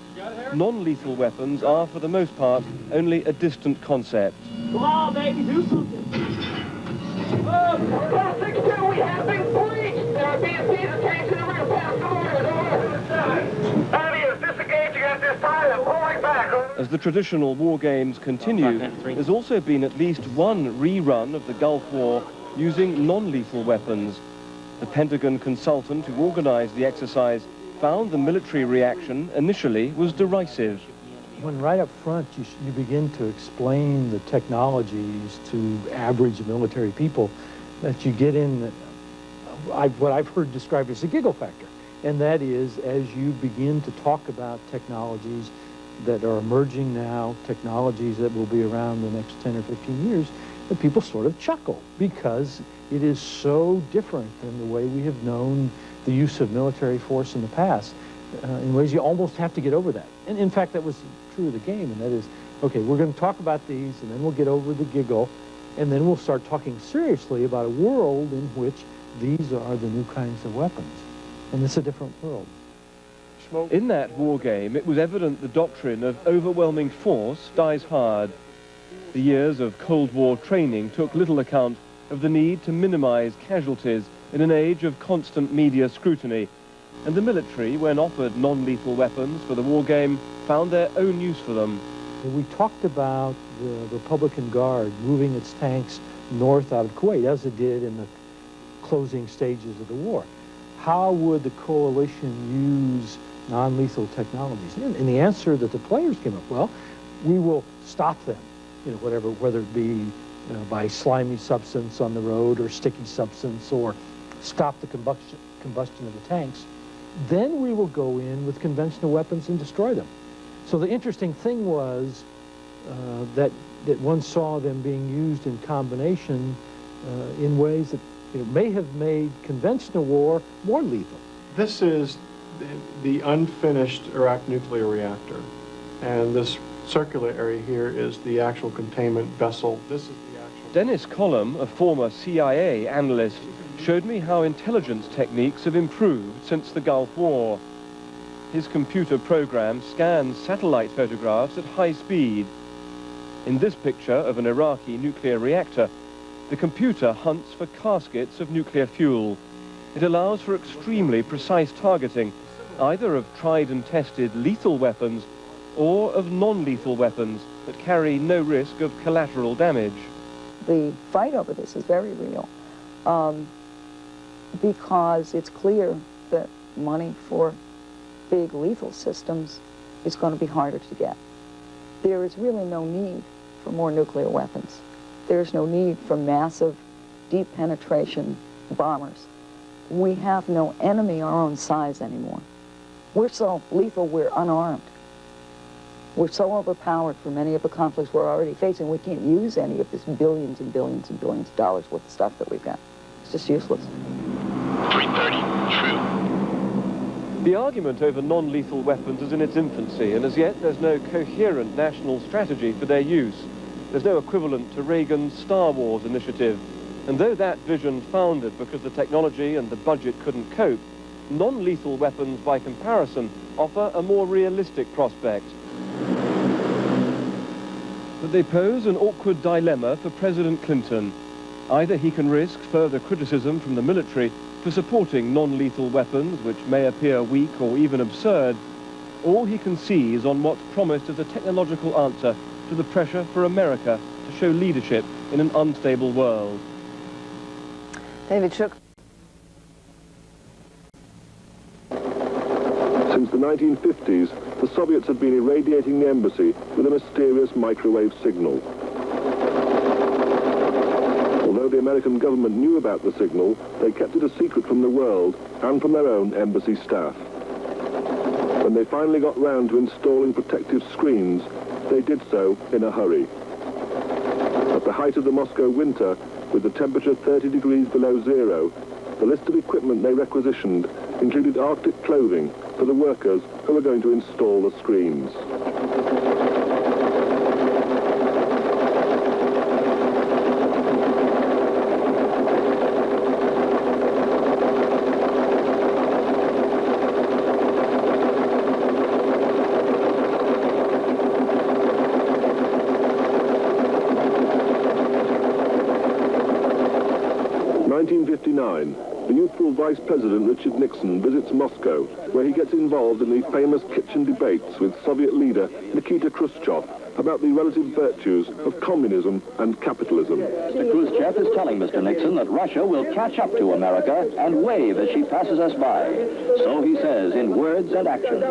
non-lethal weapons are, for the most part, only a distant concept. Come on, baby, do something. Class 6-2, we have been breached. There are BSCs and tanks in the rear. Pass the orders. Over. Is disengaging at this time and pulling back. As the traditional war games continue, there's also been at least one rerun of the Gulf War using non-lethal weapons. The Pentagon consultant who organized the exercise found the military reaction initially was derisive. When right up front you begin to explain the technologies to average military people, that you get in what I've heard described as a giggle factor. And that is, as you begin to talk about technologies that are emerging now, technologies that will be around the next 10 or 15 years, that people sort of chuckle because it is so different than the way we have known the use of military force in the past. In ways you almost have to get over that. And in fact, that was true of the game, and that is, okay, we're going to talk about these, and then we'll get over the giggle, and then we'll start talking seriously about a world in which these are the new kinds of weapons. And it's a different world. In that war game, it was evident the doctrine of overwhelming force dies hard. The years of Cold War training took little account of the need to minimize casualties in an age of constant media scrutiny. And the military, when offered non-lethal weapons for the war game, found their own use for them. We talked about the Republican Guard moving its tanks north out of Kuwait, as it did in the closing stages of the war. How would the coalition use non-lethal technologies? And the answer that the players came up, well, we will stop them, whether it be by slimy substance on the road or sticky substance, or stop the combustion of the tanks. Then we will go in with conventional weapons and destroy them. So the interesting thing was that one saw them being used in combination in ways that may have made conventional war more lethal. This is the unfinished Iraq nuclear reactor. And this circular area here is the actual containment vessel. This is the actual... Dennis Collum, a former CIA analyst, showed me how intelligence techniques have improved since the Gulf War. His computer program scans satellite photographs at high speed. In this picture of an Iraqi nuclear reactor, the computer hunts for caskets of nuclear fuel. It allows for extremely precise targeting, either of tried and tested lethal weapons or of non-lethal weapons that carry no risk of collateral damage. The fight over this is very real because it's clear that money for big lethal systems is going to be harder to get. There is really no need for more nuclear weapons. There's no need for massive, deep penetration bombers. We have no enemy our own size anymore. We're so lethal, we're unarmed. We're so overpowered for many of the conflicts we're already facing, we can't use any of this billions and billions and billions of dollars worth of stuff that we've got. It's just useless. 330, true. The argument over non-lethal weapons is in its infancy, and as yet there's no coherent national strategy for their use. There's no equivalent to Reagan's Star Wars initiative. And though that vision foundered because the technology and the budget couldn't cope, non-lethal weapons, by comparison, offer a more realistic prospect. But they pose an awkward dilemma for President Clinton. Either he can risk further criticism from the military for supporting non-lethal weapons, which may appear weak or even absurd, or he can seize on what's promised as a technological answer to the pressure for America to show leadership in an unstable world. David Shook. Since the 1950s, the Soviets had been irradiating the embassy with a mysterious microwave signal. Although the American government knew about the signal, they kept it a secret from the world and from their own embassy staff. When they finally got round to installing protective screens, they did so in a hurry. At the height of the Moscow winter, with the temperature 30 degrees below zero, the list of equipment they requisitioned included Arctic clothing for the workers who were going to install the screens. The youthful Vice President Richard Nixon visits Moscow, where he gets involved in the famous kitchen debates with Soviet leader Nikita Khrushchev about the relative virtues of communism and capitalism. Mr. Khrushchev is telling Mr. Nixon that Russia will catch up to America and wave as she passes us by. So he says in words and actions.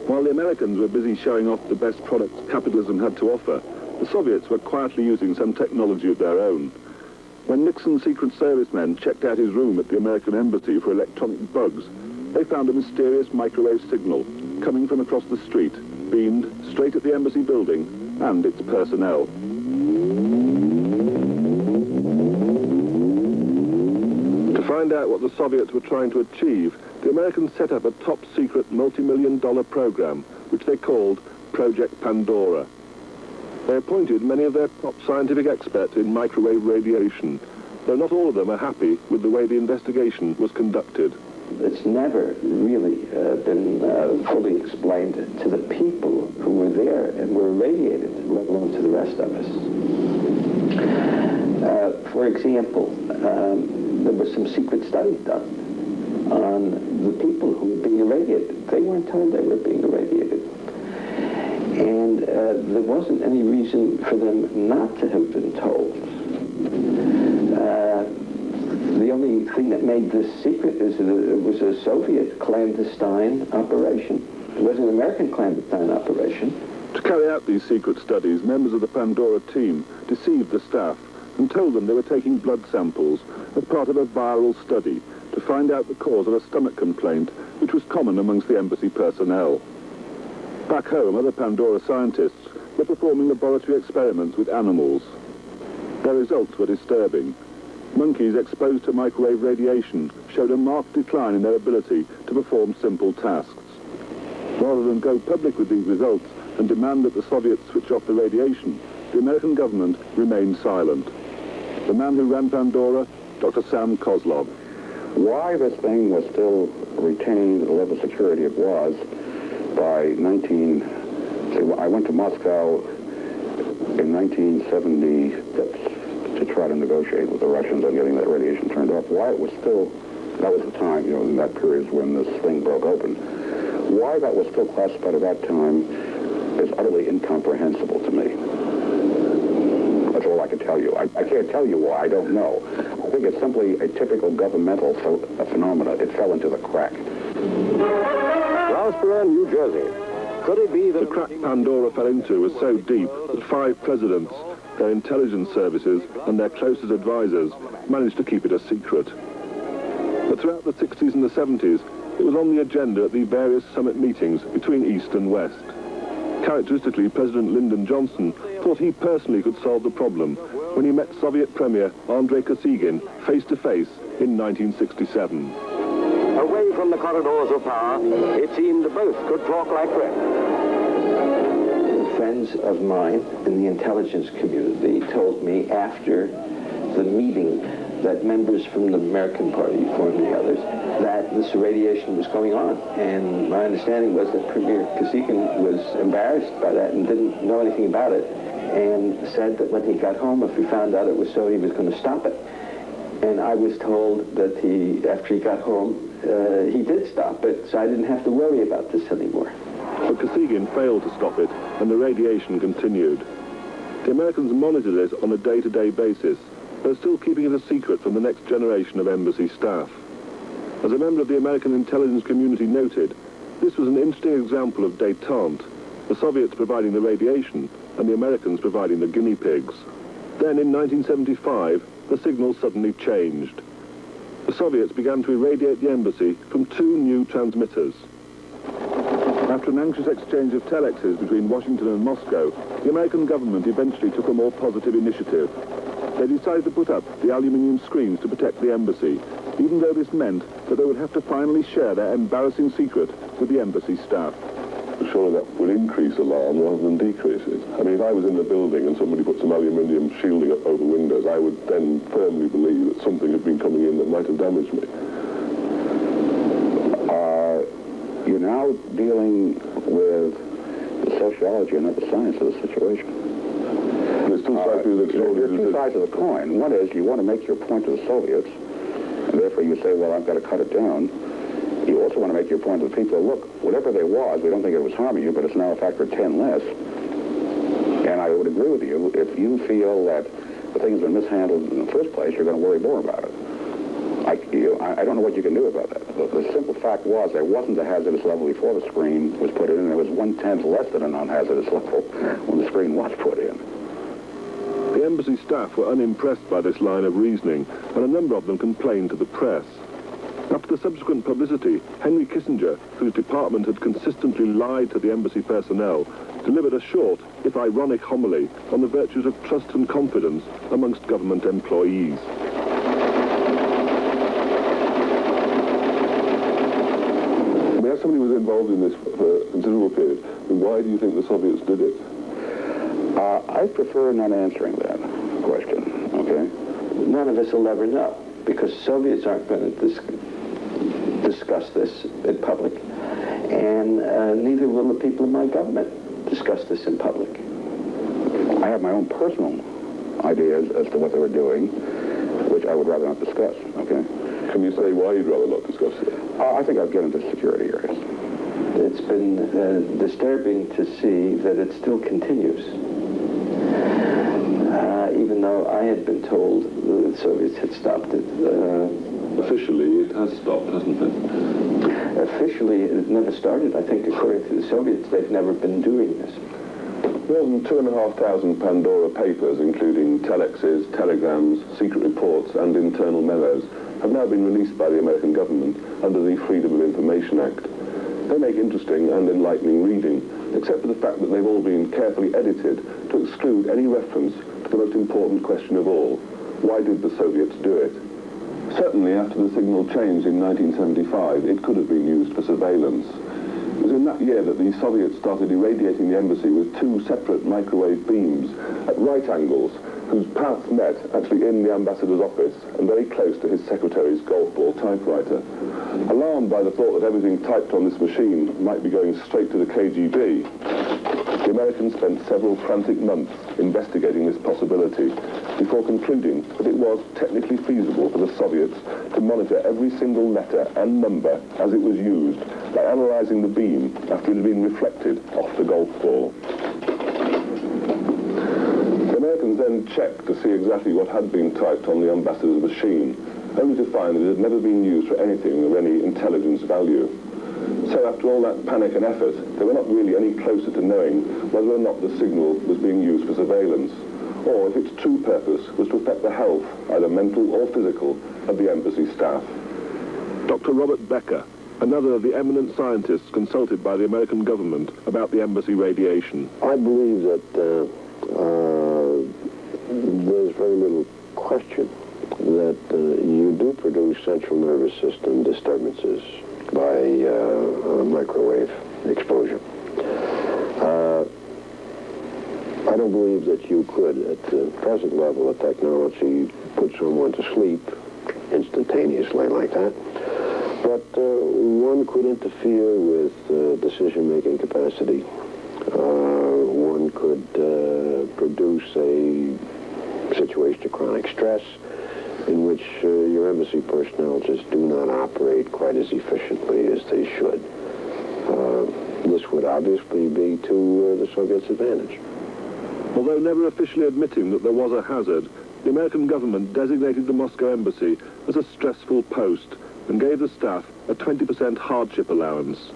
While the Americans were busy showing off the best products capitalism had to offer, the Soviets were quietly using some technology of their own. When Nixon's Secret Service men checked out his room at the American embassy for electronic bugs, they found a mysterious microwave signal coming from across the street, beamed straight at the embassy building and its personnel. To find out what the Soviets were trying to achieve, the Americans set up a top-secret multi-million-dollar program, which they called Project Pandora. They appointed many of their top scientific experts in microwave radiation, though not all of them are happy with the way the investigation was conducted. It's never really been fully explained to the people who were there and were irradiated, let alone to the rest of us. For example, there was some secret studies done on the people who were being irradiated. They weren't told they were being irradiated. And there wasn't any reason for them not to have been told. The only thing that made this secret is that it was a Soviet clandestine operation. It wasn't an American clandestine operation. To carry out these secret studies, members of the Pandora team deceived the staff and told them they were taking blood samples as part of a viral study to find out the cause of a stomach complaint which was common amongst the embassy personnel. Back home, other Pandora scientists were performing laboratory experiments with animals. Their results were disturbing. Monkeys exposed to microwave radiation showed a marked decline in their ability to perform simple tasks. Rather than go public with these results and demand that the Soviets switch off the radiation, the American government remained silent. The man who ran Pandora, Dr. Sam Kozlov. Why this thing was still retained at the level of security it was by I went to Moscow in 1976 to try to negotiate with the Russians on getting that radiation turned off. Why it was still, that was the time, in that period when this thing broke open. Why that was still classified at that time is utterly incomprehensible to me. That's all I can tell you. I can't tell you why. I don't know. I think it's simply a typical governmental phenomena. It fell into the crack. Rossborough, New Jersey. Could it be that the crack Pandora fell into was so deep that 5 presidents, their intelligence services, and their closest advisors managed to keep it a secret? But throughout the 60s and the 70s, it was on the agenda at the various summit meetings between East and West. Characteristically, President Lyndon Johnson thought he personally could solve the problem when he met Soviet Premier Andrei Kosygin face-to-face in 1967. Away from the corridors of power, it seemed both could talk like friends. Friends of mine in the intelligence community told me after the meeting that members from the American Party formed the others, that this radiation was going on. And my understanding was that Premier Kosygin was embarrassed by that and didn't know anything about it, and said that when he got home, if he found out it was so, he was going to stop it. And I was told that after he got home, he did stop it, so I didn't have to worry about this anymore. But Kosygin failed to stop it, and the radiation continued. The Americans monitored it on a day-to-day basis, but still keeping it a secret from the next generation of embassy staff. As a member of the American intelligence community noted, this was an interesting example of détente, the Soviets providing the radiation and the Americans providing the guinea pigs. Then in 1975, the signal suddenly changed. The Soviets began to irradiate the embassy from 2 new transmitters. After an anxious exchange of telexes between Washington and Moscow, the American government eventually took a more positive initiative. They decided to put up the aluminium screens to protect the embassy, even though this meant that they would have to finally share their embarrassing secret with the embassy staff. Surely that would increase alarm rather than decrease it. I mean, if I was in the building and somebody put some aluminium shielding up over windows, I would then firmly believe that something had been coming in that might have damaged me. You're now dealing with the sociology and not the science of the situation. There's two sides to the coin. There are 2 sides of the coin. One is you want to make your point to the Soviets, and therefore you say, well, I've got to cut it down. You also want to make your point to the people, look, whatever there was, we don't think it was harming you, but it's now a factor of 10 less. And I would agree with you, if you feel that the thing's been mishandled in the first place, you're going to worry more about it. I don't know what you can do about that. The simple fact was there wasn't a hazardous level before the screen was put in, and there was 1/10 less than a non-hazardous level when the screen was put in. The embassy staff were unimpressed by this line of reasoning, and a number of them complained to the press. After the subsequent publicity, Henry Kissinger, whose department had consistently lied to the embassy personnel, delivered a short, if ironic, homily on the virtues of trust and confidence amongst government employees. As somebody was involved in this for a considerable period, why do you think the Soviets did it? I prefer not answering that question, okay? None of us will ever know, because Soviets aren't going to discuss this in public, and neither will the people in my government discuss this in public. I have my own personal ideas as to what they were doing, which I would rather not discuss, okay? Can you say why you'd rather not discuss it? I think I'd get into security areas. It's been disturbing to see that it still continues. Even though I had been told the Soviets had stopped it. Officially, it has stopped, hasn't it? Officially, it never started. I think, according to the Soviets, they've never been doing this. More than 2,500 Pandora papers, including telexes, telegrams, secret reports, and internal memos, have now been released by the American government under the Freedom of Information Act. They make interesting and enlightening reading, except for the fact that they've all been carefully edited to exclude any reference to the most important question of all. Why did the Soviets do it? Certainly, after the signal changed in 1975, it could have been used for surveillance. It was in that year that the Soviets started irradiating the embassy with two separate microwave beams at right angles, whose paths met actually in the ambassador's office and very close to his secretary's golf ball typewriter. Alarmed by the thought that everything typed on this machine might be going straight to the KGB, the Americans spent several frantic months investigating this possibility before concluding that it was technically feasible for the Soviets to monitor every single letter and number as it was used by analyzing the beam after it had been reflected off the golf ball. The Americans then checked to see exactly what had been typed on the ambassador's machine, only to find that it had never been used for anything of any intelligence value. So after all that panic and effort, they were not really any closer to knowing whether or not the signal was being used for surveillance, or if its true purpose was to affect the health, either mental or physical, of the embassy staff. Dr. Robert Becker, another of the eminent scientists consulted by the American government about the embassy radiation. I believe that there's very little question that you do produce central nervous system disturbances by microwave exposure. I don't believe that you could, at the present level of technology, put someone to sleep instantaneously like that. But one could interfere with decision-making capacity. One could produce a situation of chronic stress in which your embassy personnel just do not operate quite as efficiently as they should. This would obviously be to the Soviets' advantage. Although never officially admitting that there was a hazard, the American government designated the Moscow embassy as a stressful post and gave the staff a 20% hardship allowance.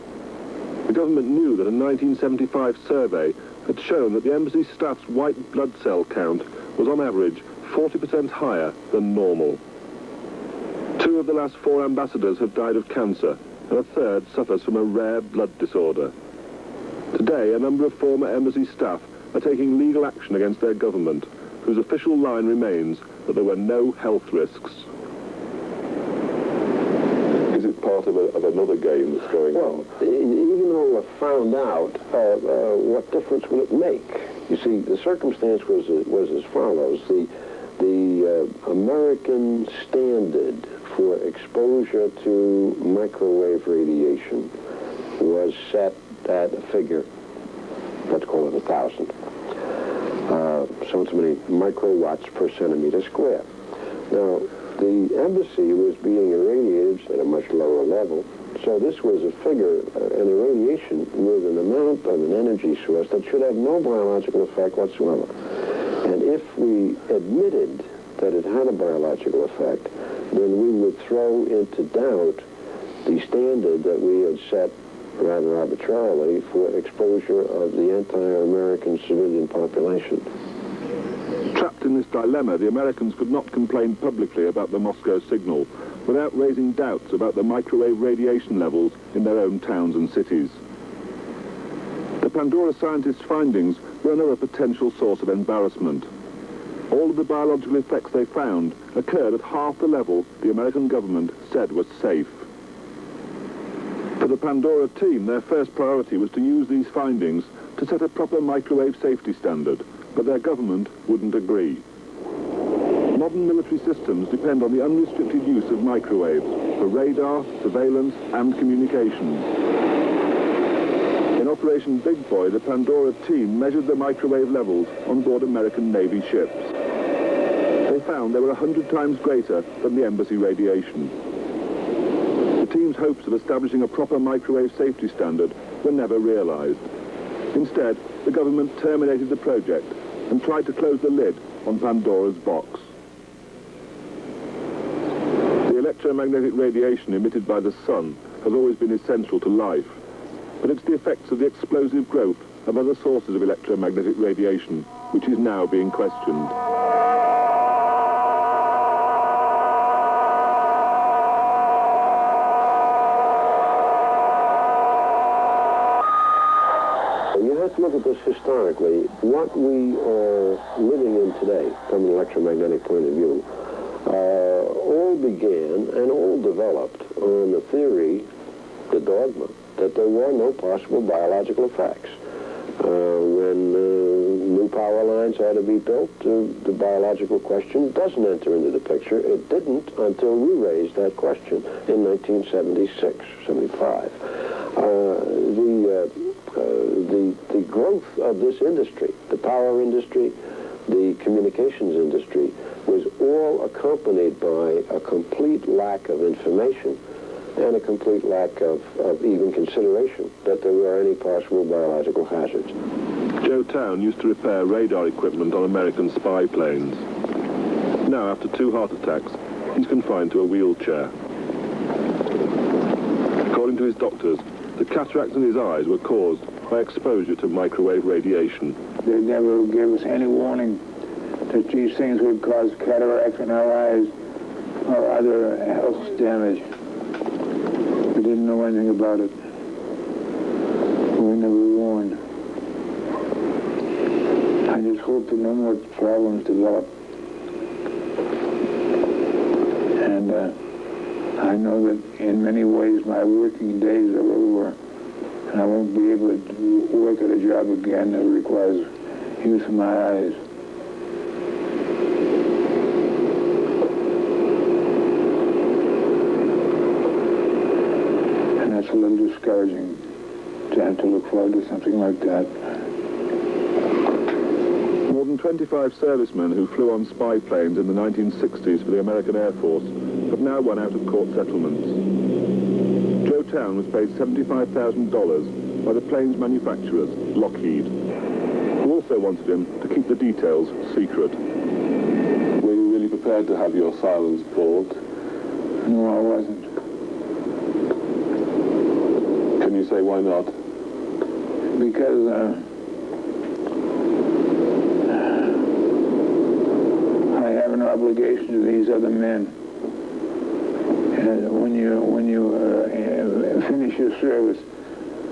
The government knew that a 1975 survey had shown that the embassy staff's white blood cell count was on average 40% higher than normal. 2 of the last 4 ambassadors have died of cancer, and a third suffers from a rare blood disorder. Today, a number of former embassy staff are taking legal action against their government, whose official line remains that there were no health risks. Is it part of another game that's going on? Even though we've found out, what difference will it make? You see, the circumstance was as follows. The American standard for exposure to microwave radiation was set at a figure, let's call it 1,000. So many microwatts per centimeter square. Now, the embassy was being irradiated at a much lower level, so this was a figure, an irradiation with an amount of an energy source that should have no biological effect whatsoever. And if we admitted that it had a biological effect, then we would throw into doubt the standard that we had set rather arbitrarily for exposure of the entire American civilian population. Trapped in this dilemma, the Americans could not complain publicly about the Moscow signal without raising doubts about the microwave radiation levels in their own towns and cities. The Pandora scientists' findings were another potential source of embarrassment. All of the biological effects they found occurred at half the level the American government said was safe. For the Pandora team, their first priority was to use these findings to set a proper microwave safety standard, but their government wouldn't agree. Modern military systems depend on the unrestricted use of microwaves for radar, surveillance, and communications. In Operation Big Boy, the Pandora team measured the microwave levels on board American Navy ships. They found they were 100 times greater than the embassy radiation. The team's hopes of establishing a proper microwave safety standard were never realized. Instead, the government terminated the project and tried to close the lid on Pandora's box. The electromagnetic radiation emitted by the sun has always been essential to life, but it's the effects of the explosive growth of other sources of electromagnetic radiation which is now being questioned. You let's look at this historically. What we are living in today, from an electromagnetic point of view, all began and all developed on the theory, the dogma, that there were no possible biological effects. When new power lines are to be built, the biological question doesn't enter into the picture. It didn't until we raised that question in 1976, 75. The growth of this industry, the power industry, the communications industry, was all accompanied by a complete lack of information and a complete lack of even consideration that there were any possible biological hazards. Joe Town used to repair radar equipment on American spy planes. Now, after 2 heart attacks, he's confined to a wheelchair. According to his doctors, the cataracts in his eyes were caused by exposure to microwave radiation. They never gave us any warning that these things would cause cataracts in our eyes or other health damage. We didn't know anything about it. We were never warned. I just hope that no more problems develop. And I know that in many ways my working days are over, and I won't be able to work at a job again that requires use of my eyes. And that's a little discouraging to have to look forward to something like that. More than 25 servicemen who flew on spy planes in the 1960s for the American Air Force have now won out-of-court settlements. Joe Town was paid $75,000 by the plane's manufacturers, Lockheed, who also wanted him to keep the details secret. Were you really prepared to have your silence pulled? No, I wasn't. Can you say why not? Because I have an obligation to these other men. And when you finish your service,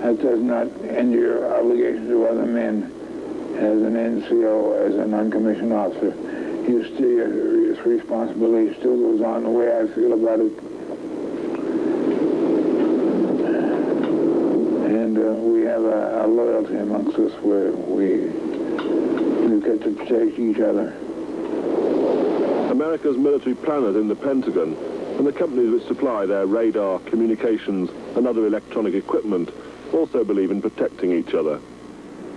that does not end your obligation to other men. As an NCO, as a non-commissioned officer, your responsibility still goes on the way I feel about it. And we have a loyalty amongst us where we've got to protect each other. America's military planners in the Pentagon and the companies which supply their radar, communications and other electronic equipment also believe in protecting each other.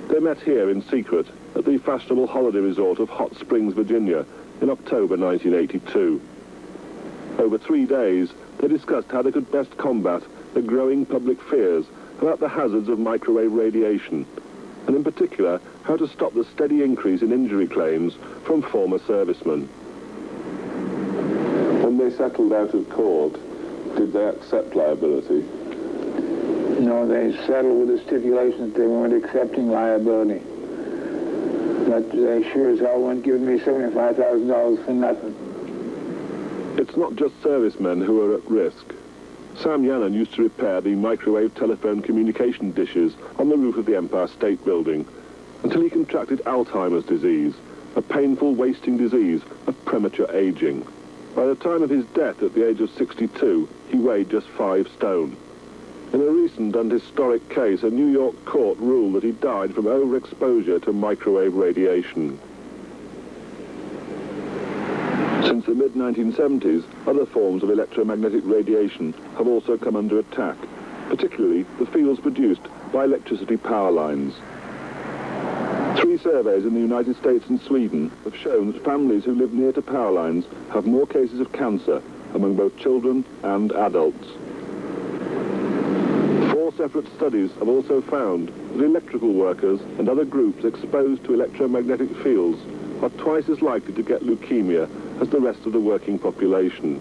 They met here in secret at the fashionable holiday resort of Hot Springs, Virginia in October 1982. Over 3 days, they discussed how they could best combat the growing public fears about the hazards of microwave radiation, and in particular, how to stop the steady increase in injury claims from former servicemen. When they settled out of court, did they accept liability? No, they settled with the stipulation that they weren't accepting liability. But they sure as hell weren't giving me $75,000 for nothing. It's not just servicemen who are at risk. Sam Yannon used to repair the microwave telephone communication dishes on the roof of the Empire State Building until he contracted Alzheimer's disease, a painful wasting disease of premature aging. By the time of his death at the age of 62, he weighed just 5 stone. In a recent and historic case, a New York court ruled that he died from overexposure to microwave radiation. Since the mid-1970s, other forms of electromagnetic radiation have also come under attack, particularly the fields produced by electricity power lines. 3 surveys in the United States and Sweden have shown that families who live near to power lines have more cases of cancer among both children and adults. 4 separate studies have also found that electrical workers and other groups exposed to electromagnetic fields are twice as likely to get leukemia as the rest of the working population.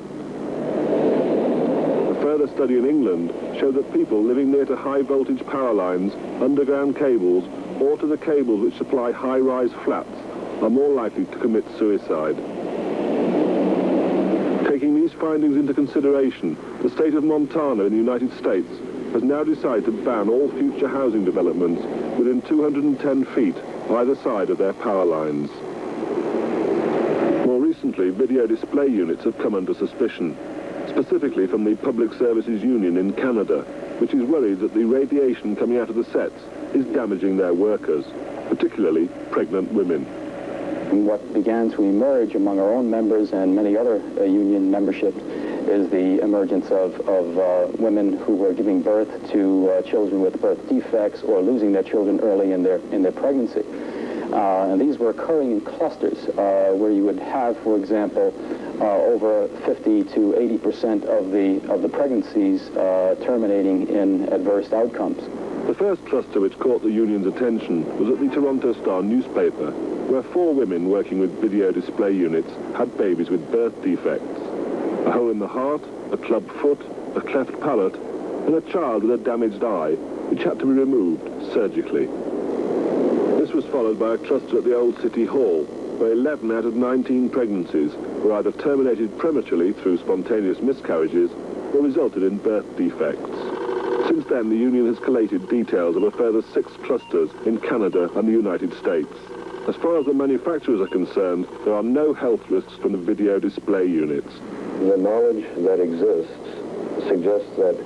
A further study in England showed that people living near to high-voltage power lines, underground cables, or to the cables which supply high-rise flats are more likely to commit suicide. Taking these findings into consideration, the state of Montana in the United States has now decided to ban all future housing developments within 210 feet either side of their power lines. More recently, video display units have come under suspicion, specifically from the Public Services Union in Canada, which is worried that the radiation coming out of the sets is damaging their workers, particularly pregnant women. What began to emerge among our own members and many other union membership is the emergence of women who were giving birth to children with birth defects or losing their children early in their pregnancy. And these were occurring in clusters where you would have, for example, over 50 to 80% of the pregnancies terminating in adverse outcomes. The first cluster which caught the union's attention was at the Toronto Star newspaper, where 4 women working with video display units had babies with birth defects. A hole in the heart, a club foot, a cleft palate, and a child with a damaged eye, which had to be removed surgically. This was followed by a cluster at the Old City Hall, where 11 out of 19 pregnancies were either terminated prematurely through spontaneous miscarriages or resulted in birth defects. Since then, the union has collated details of a further 6 clusters in Canada and the United States. As far as the manufacturers are concerned, there are no health risks from the video display units. The knowledge that exists suggests that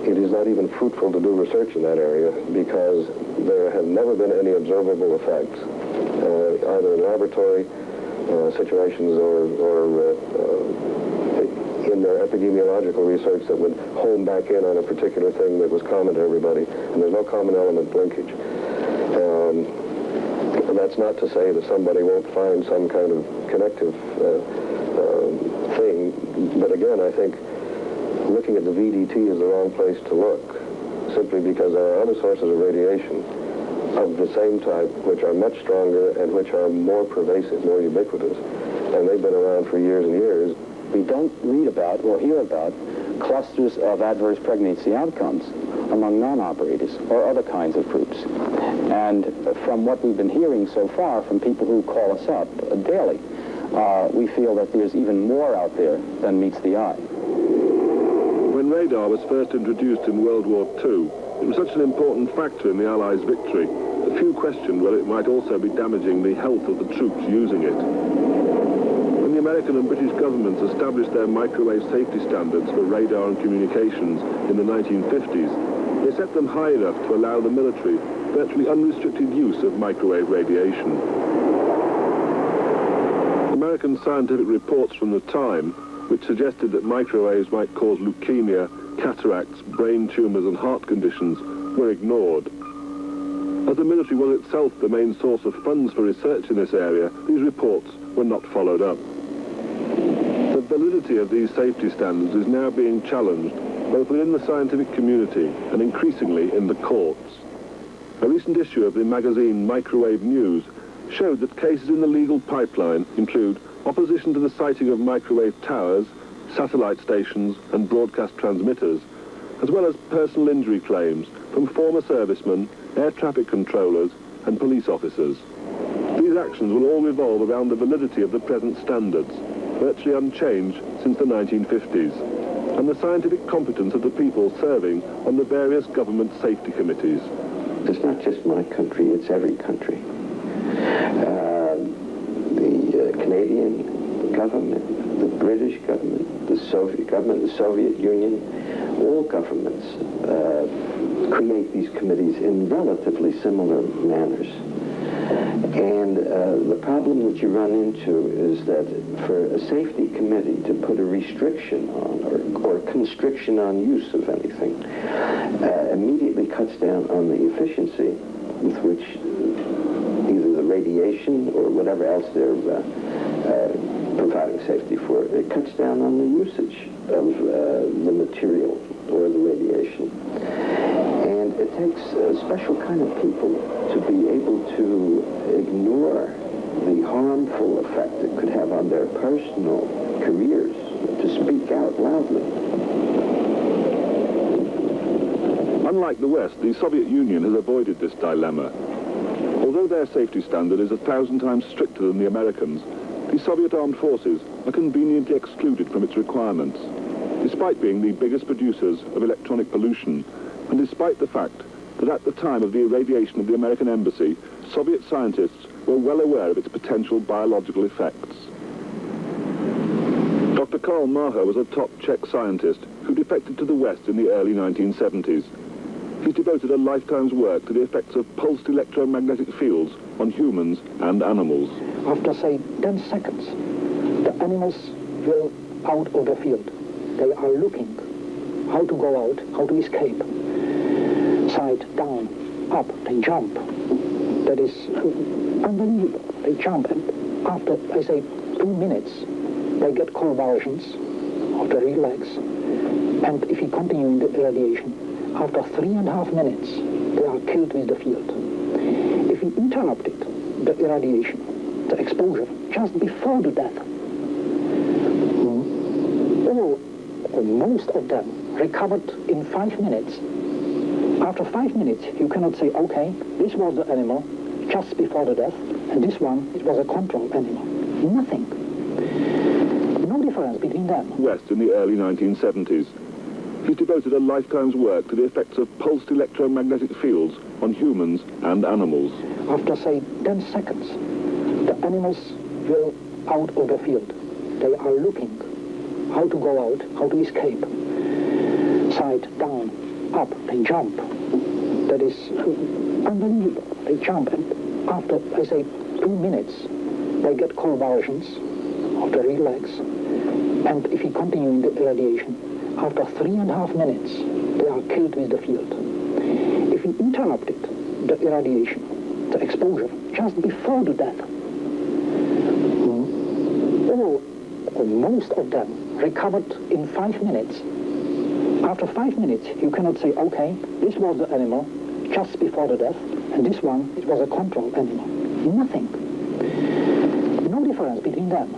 it is not even fruitful to do research in that area because there have never been any observable effects, either in laboratory situations or in their epidemiological research that would home back in on a particular thing that was common to everybody, and there's no common element linkage. That's not to say that somebody won't find some kind of connective thing, but again, I think looking at the VDT is the wrong place to look, simply because there are other sources of radiation of the same type which are much stronger and which are more pervasive, more ubiquitous, and they've been around for years and years. We don't read about or hear about clusters of adverse pregnancy outcomes among non-operators or other kinds of groups. And from what we've been hearing so far from people who call us up daily, we feel that there's even more out there than meets the eye. When radar was first introduced in World War II, it was such an important factor in the Allies' victory that few questioned whether it might also be damaging the health of the troops using it. When the American and British governments established their microwave safety standards for radar and communications in the 1950s, they set them high enough to allow the military virtually unrestricted use of microwave radiation. American scientific reports from the time, which suggested that microwaves might cause leukemia, cataracts, brain tumors and heart conditions, were ignored. As the military was itself the main source of funds for research in this area, these reports were not followed up. The validity of these safety standards is now being challenged both within the scientific community and increasingly in the courts. A recent issue of the magazine Microwave News showed that cases in the legal pipeline include opposition to the siting of microwave towers, satellite stations and broadcast transmitters, as well as personal injury claims from former servicemen, air traffic controllers and police officers. These actions will all revolve around the validity of the present standards, virtually unchanged since the 1950s, and the scientific competence of the people serving on the various government safety committees. It's not just my country, it's every country. The Canadian government, the British government, the Soviet government, the Soviet Union, all governments create these committees in relatively similar manners. And the problem that you run into is that for a safety committee to put a restriction on or constriction on use of anything immediately cuts down on the efficiency with which either the radiation or whatever else they're providing safety for, it cuts down on the usage of the material or the radiation. And it takes a special kind of people to be able to ignore the harmful effect it could have on their personal careers, to speak out loudly. Unlike the West, the Soviet Union has avoided this dilemma. Although their safety standard is 1,000 times stricter than the Americans, the Soviet armed forces are conveniently excluded from its requirements. Despite being the biggest producers of electronic pollution, And despite the fact that at the time of the irradiation of the American embassy, Soviet scientists were well aware of its potential biological effects. Dr. Karl Maher was a top Czech scientist who defected to the West in the early 1970s. He's devoted a lifetime's work to the effects of pulsed electromagnetic fields on humans and animals. After, say, 10 seconds, the animals will out of the field. They are looking how to go out, how to escape. Side, down, up, they jump. That is unbelievable. They jump, and after, I say, 2 minutes, they get convulsions of the relax. And if you continue in the irradiation, after 3.5 minutes, they are killed with the field. If we interrupted the irradiation, the exposure, just before the death, all or most of them recovered in 5 minutes. After 5 minutes, you cannot say, okay, this was the animal just before the death, and this one, it was a control animal. Nothing. No difference between them. West in the early 1970s. He's devoted a lifetime's work to the effects of pulsed electromagnetic fields on humans and animals. After, say, 10 seconds, the animals will out of the field. They are looking how to go out, how to escape. Side, down, up, they jump. That is unbelievable. They jump, and after, I say, 2 minutes, they get convulsions of the relax. And if you continue in the irradiation, after 3.5 minutes, they are killed with the field. If we interrupted the irradiation, the exposure, just before the death, all or most of them recovered in 5 minutes. After 5 minutes, you cannot say, okay, this was the animal just before the death, and this one, it was a control animal. Nothing. No difference between them.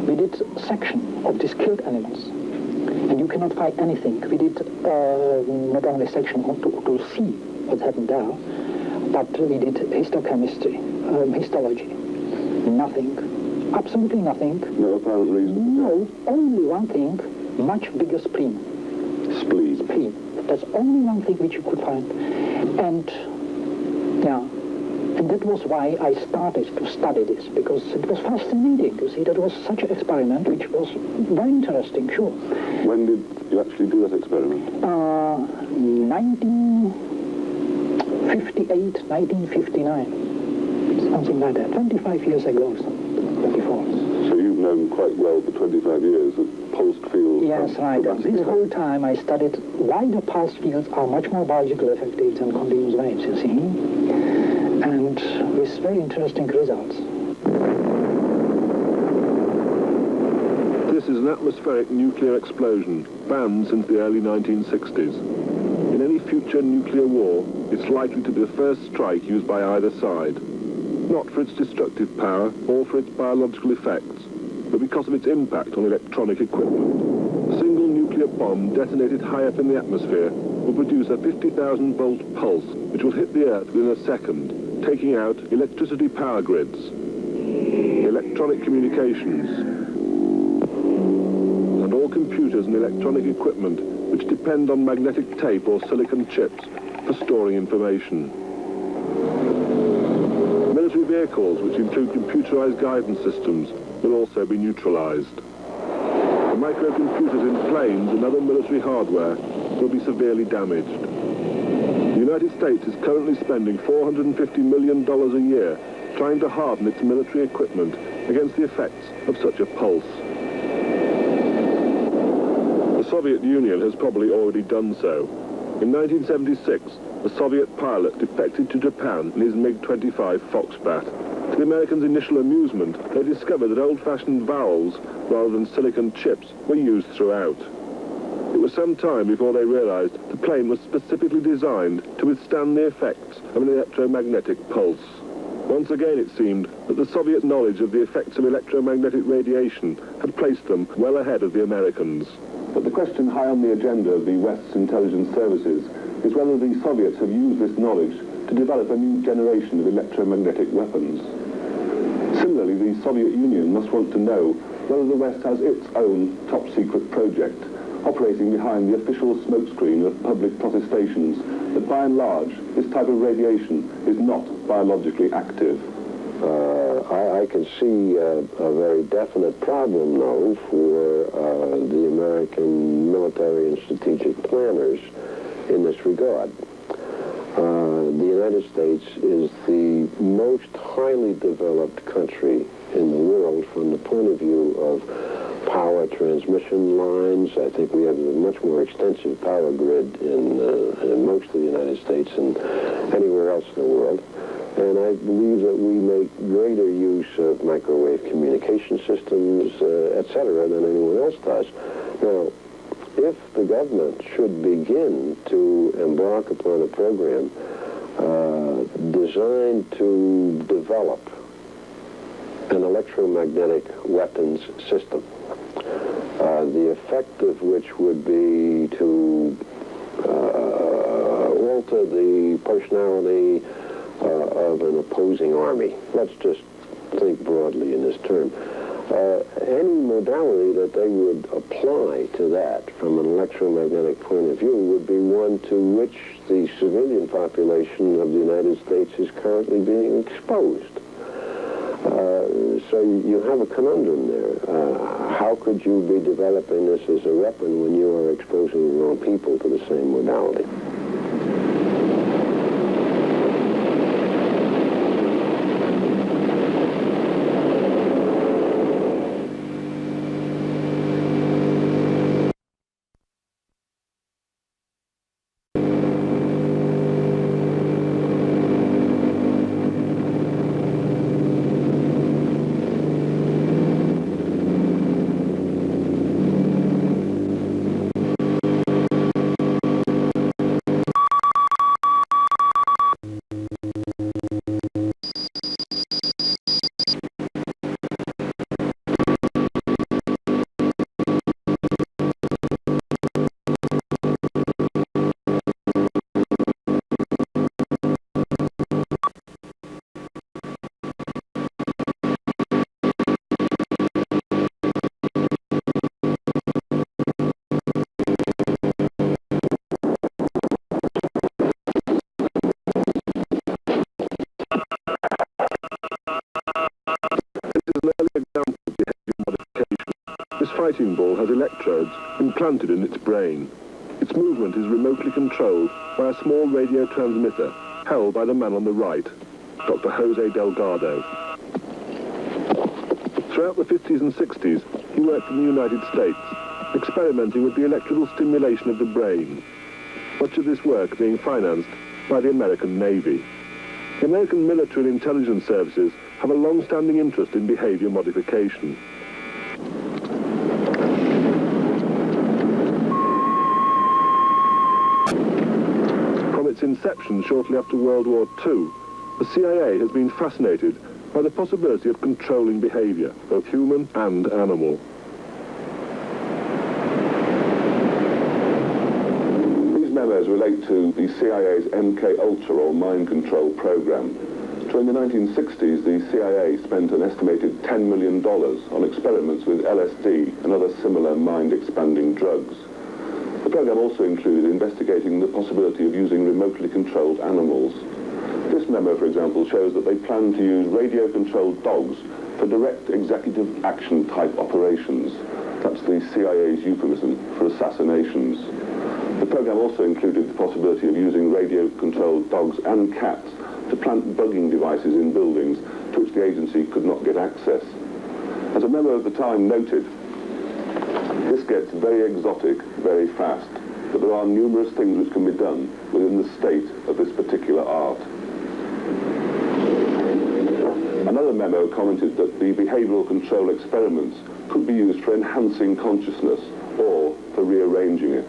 We did section of these killed animals, and you cannot find anything. We did not only section to see what happened there, but we did histochemistry, histology. Nothing. Absolutely nothing. No apparent reason? No, only one thing, much bigger spleen. Spleen? Spleen. That's only one thing which you could find. And, yeah, and that was why I started to study this, because it was fascinating. You see, that was such an experiment which was very interesting, sure. When did you actually do that experiment? 1958, 1959, something like that, 25 years ago, before. So you've known quite well for 25 years that pulsed fields... Yes, right. And this whole time I studied why the pulsed fields are much more biologically effective than continuous waves, you see. And with very interesting results. This is an atmospheric nuclear explosion, banned since the early 1960s. In any future nuclear war, it's likely to be the first strike used by either side. Not for its destructive power or for its biological effects, but because of its impact on electronic equipment. A single nuclear bomb detonated high up in the atmosphere will produce a 50,000 volt pulse, which will hit the Earth within a second, taking out electricity power grids, electronic communications, and all computers and electronic equipment which depend on magnetic tape or silicon chips for storing information. Military vehicles, which include computerized guidance systems, will also be neutralized. The microcomputers in planes and other military hardware will be severely damaged. The United States is currently spending $450 million a year trying to harden its military equipment against the effects of such a pulse. The Soviet Union has probably already done so. In 1976, a Soviet pilot defected to Japan in his MiG-25 Foxbat. To the Americans' initial amusement, they discovered that old-fashioned valves, rather than silicon chips, were used throughout. It was some time before they realized the plane was specifically designed to withstand the effects of an electromagnetic pulse. Once again, it seemed that the Soviet knowledge of the effects of electromagnetic radiation had placed them well ahead of the Americans. But the question high on the agenda of the West's intelligence services is whether the Soviets have used this knowledge to develop a new generation of electromagnetic weapons. Similarly, the Soviet Union must want to know whether the West has its own top-secret project, operating behind the official smokescreen of public protestations that, by and large, this type of radiation is not biologically active. I can see a very definite problem, though, for the American military and strategic planners in this regard. The United States is the most highly developed country in the world from the point of view of power transmission lines. I think we have a much more extensive power grid in most of the United States than anywhere else in the world. And I believe that we make greater use of microwave communication systems, etc., than anyone else does. Now, if the government should begin to embark upon a program designed to develop an electromagnetic weapons system, the effect of which would be to alter the personality of an opposing army. Let's just think broadly in this term. Any modality that they would apply to that from an electromagnetic point of view would be one to which the civilian population of the United States is currently being exposed. So you have a conundrum there. How could you be developing this as a weapon when you are exposing your own people to the same modality? Fighting ball has electrodes implanted in its brain. Its movement is remotely controlled by a small radio transmitter held by the man on the right, Dr. Jose Delgado. Throughout the 50s and 60s, he worked in the United States, experimenting with the electrical stimulation of the brain, much of this work being financed by the American Navy. The American military and intelligence services have a long-standing interest in behavior modification. From its inception shortly after World War II, the CIA has been fascinated by the possibility of controlling behavior, both human and animal. These memos relate to the CIA's MK Ultra, or mind control program. During the 1960s, the CIA spent an estimated $10 million on experiments with LSD and other similar mind-expanding drugs. The program also included investigating the possibility of using remotely controlled animals. This memo, for example, shows that they plan to use radio-controlled dogs for direct executive action type operations. That's the CIA's euphemism for assassinations. The program also included the possibility of using radio-controlled dogs and cats to plant bugging devices in buildings to which the agency could not get access. As a memo at the time noted, this gets very exotic very fast, but there are numerous things which can be done within the state of this particular art. Another memo commented that the behavioral control experiments could be used for enhancing consciousness or for rearranging it.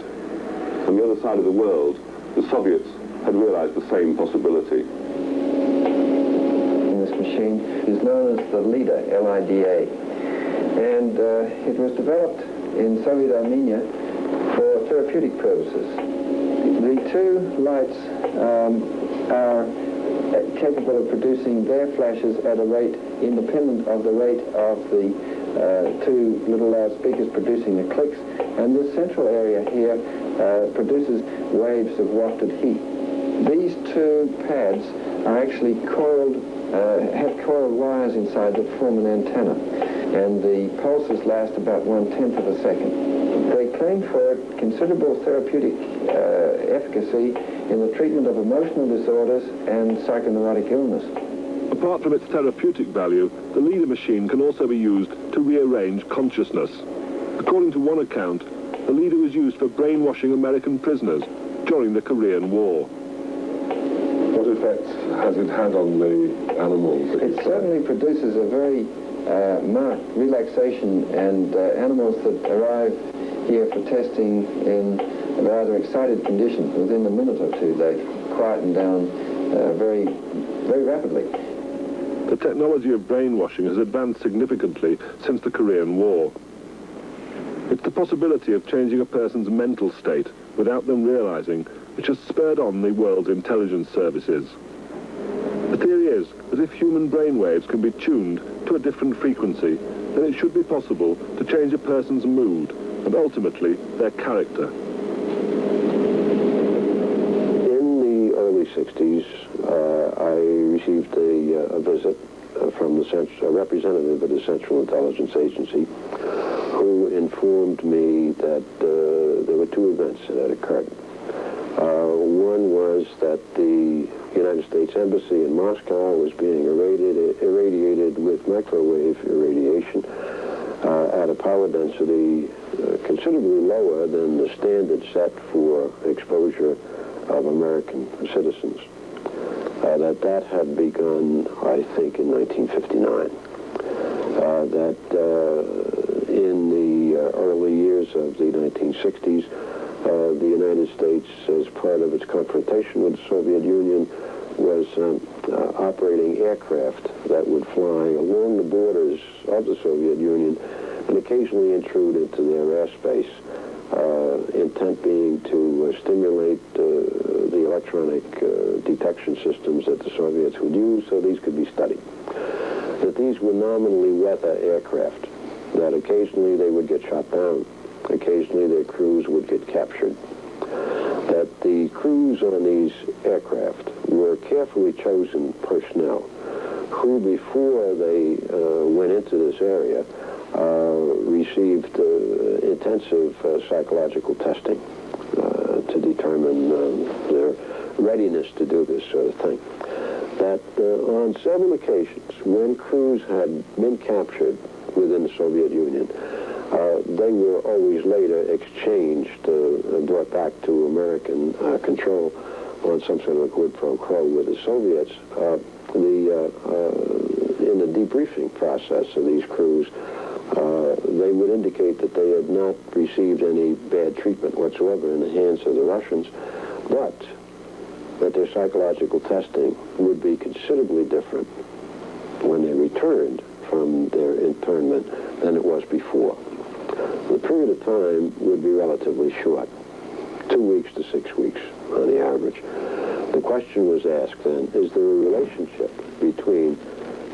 On the other side of the world, the Soviets had realized the same possibility. This machine is known as the LIDA, L-I-D-A, and it was developed in Soviet Armenia for therapeutic purposes. The two lights are capable of producing their flashes at a rate independent of the rate of the two little loudspeakers producing the clicks, and this central area here produces waves of wafted heat. These two pads are actually coiled, have coiled wires inside that form an antenna, and the pulses last about 1/10 of a second. They claim for considerable therapeutic efficacy in the treatment of emotional disorders and psychoneurotic illness. Apart from its therapeutic value, the leader machine can also be used to rearrange consciousness. According to one account, the leader was used for brainwashing American prisoners during the Korean War. What effect has it had on the animals? It certainly produces a very marked relaxation, and animals that arrive here for testing in rather excited conditions, within a minute or two, they quieten down very, very rapidly. The technology of brainwashing has advanced significantly since the Korean War. It's the possibility of changing a person's mental state without them realizing which has spurred on the world's intelligence services. The theory is that if human brainwaves can be tuned to a different frequency, then it should be possible to change a person's mood and ultimately their character. In the early 60s, I received a visit from a representative of the Central Intelligence Agency, who informed me that there were two events that had occurred. One was that the United States Embassy in Moscow was being irradiated with microwave irradiation at a power density considerably lower than the standard set for exposure of American citizens. That had begun, I think, in 1959. In the early years of the 1960s, the United States, as part of its confrontation with the Soviet Union, was operating aircraft that would fly along the borders of the Soviet Union and occasionally intrude into their airspace, intent being to stimulate the electronic detection systems that the Soviets would use so these could be studied. That these were nominally weather aircraft, that occasionally they would get shot down, occasionally their crews would get captured, that the crews on these aircraft were carefully chosen personnel who, before they went into this area, received intensive psychological testing to determine their readiness to do this sort of thing. That on several occasions, when crews had been captured within the Soviet Union, they were always later exchanged, brought back to American control on some sort of a quid pro quo with the Soviets. In the debriefing process of these crews, they would indicate that they had not received any bad treatment whatsoever in the hands of the Russians, but that their psychological testing would be considerably different when they returned from their internment than it was before. The period of time would be relatively short, 2 weeks to 6 weeks on the average. The question was asked then, is there a relationship between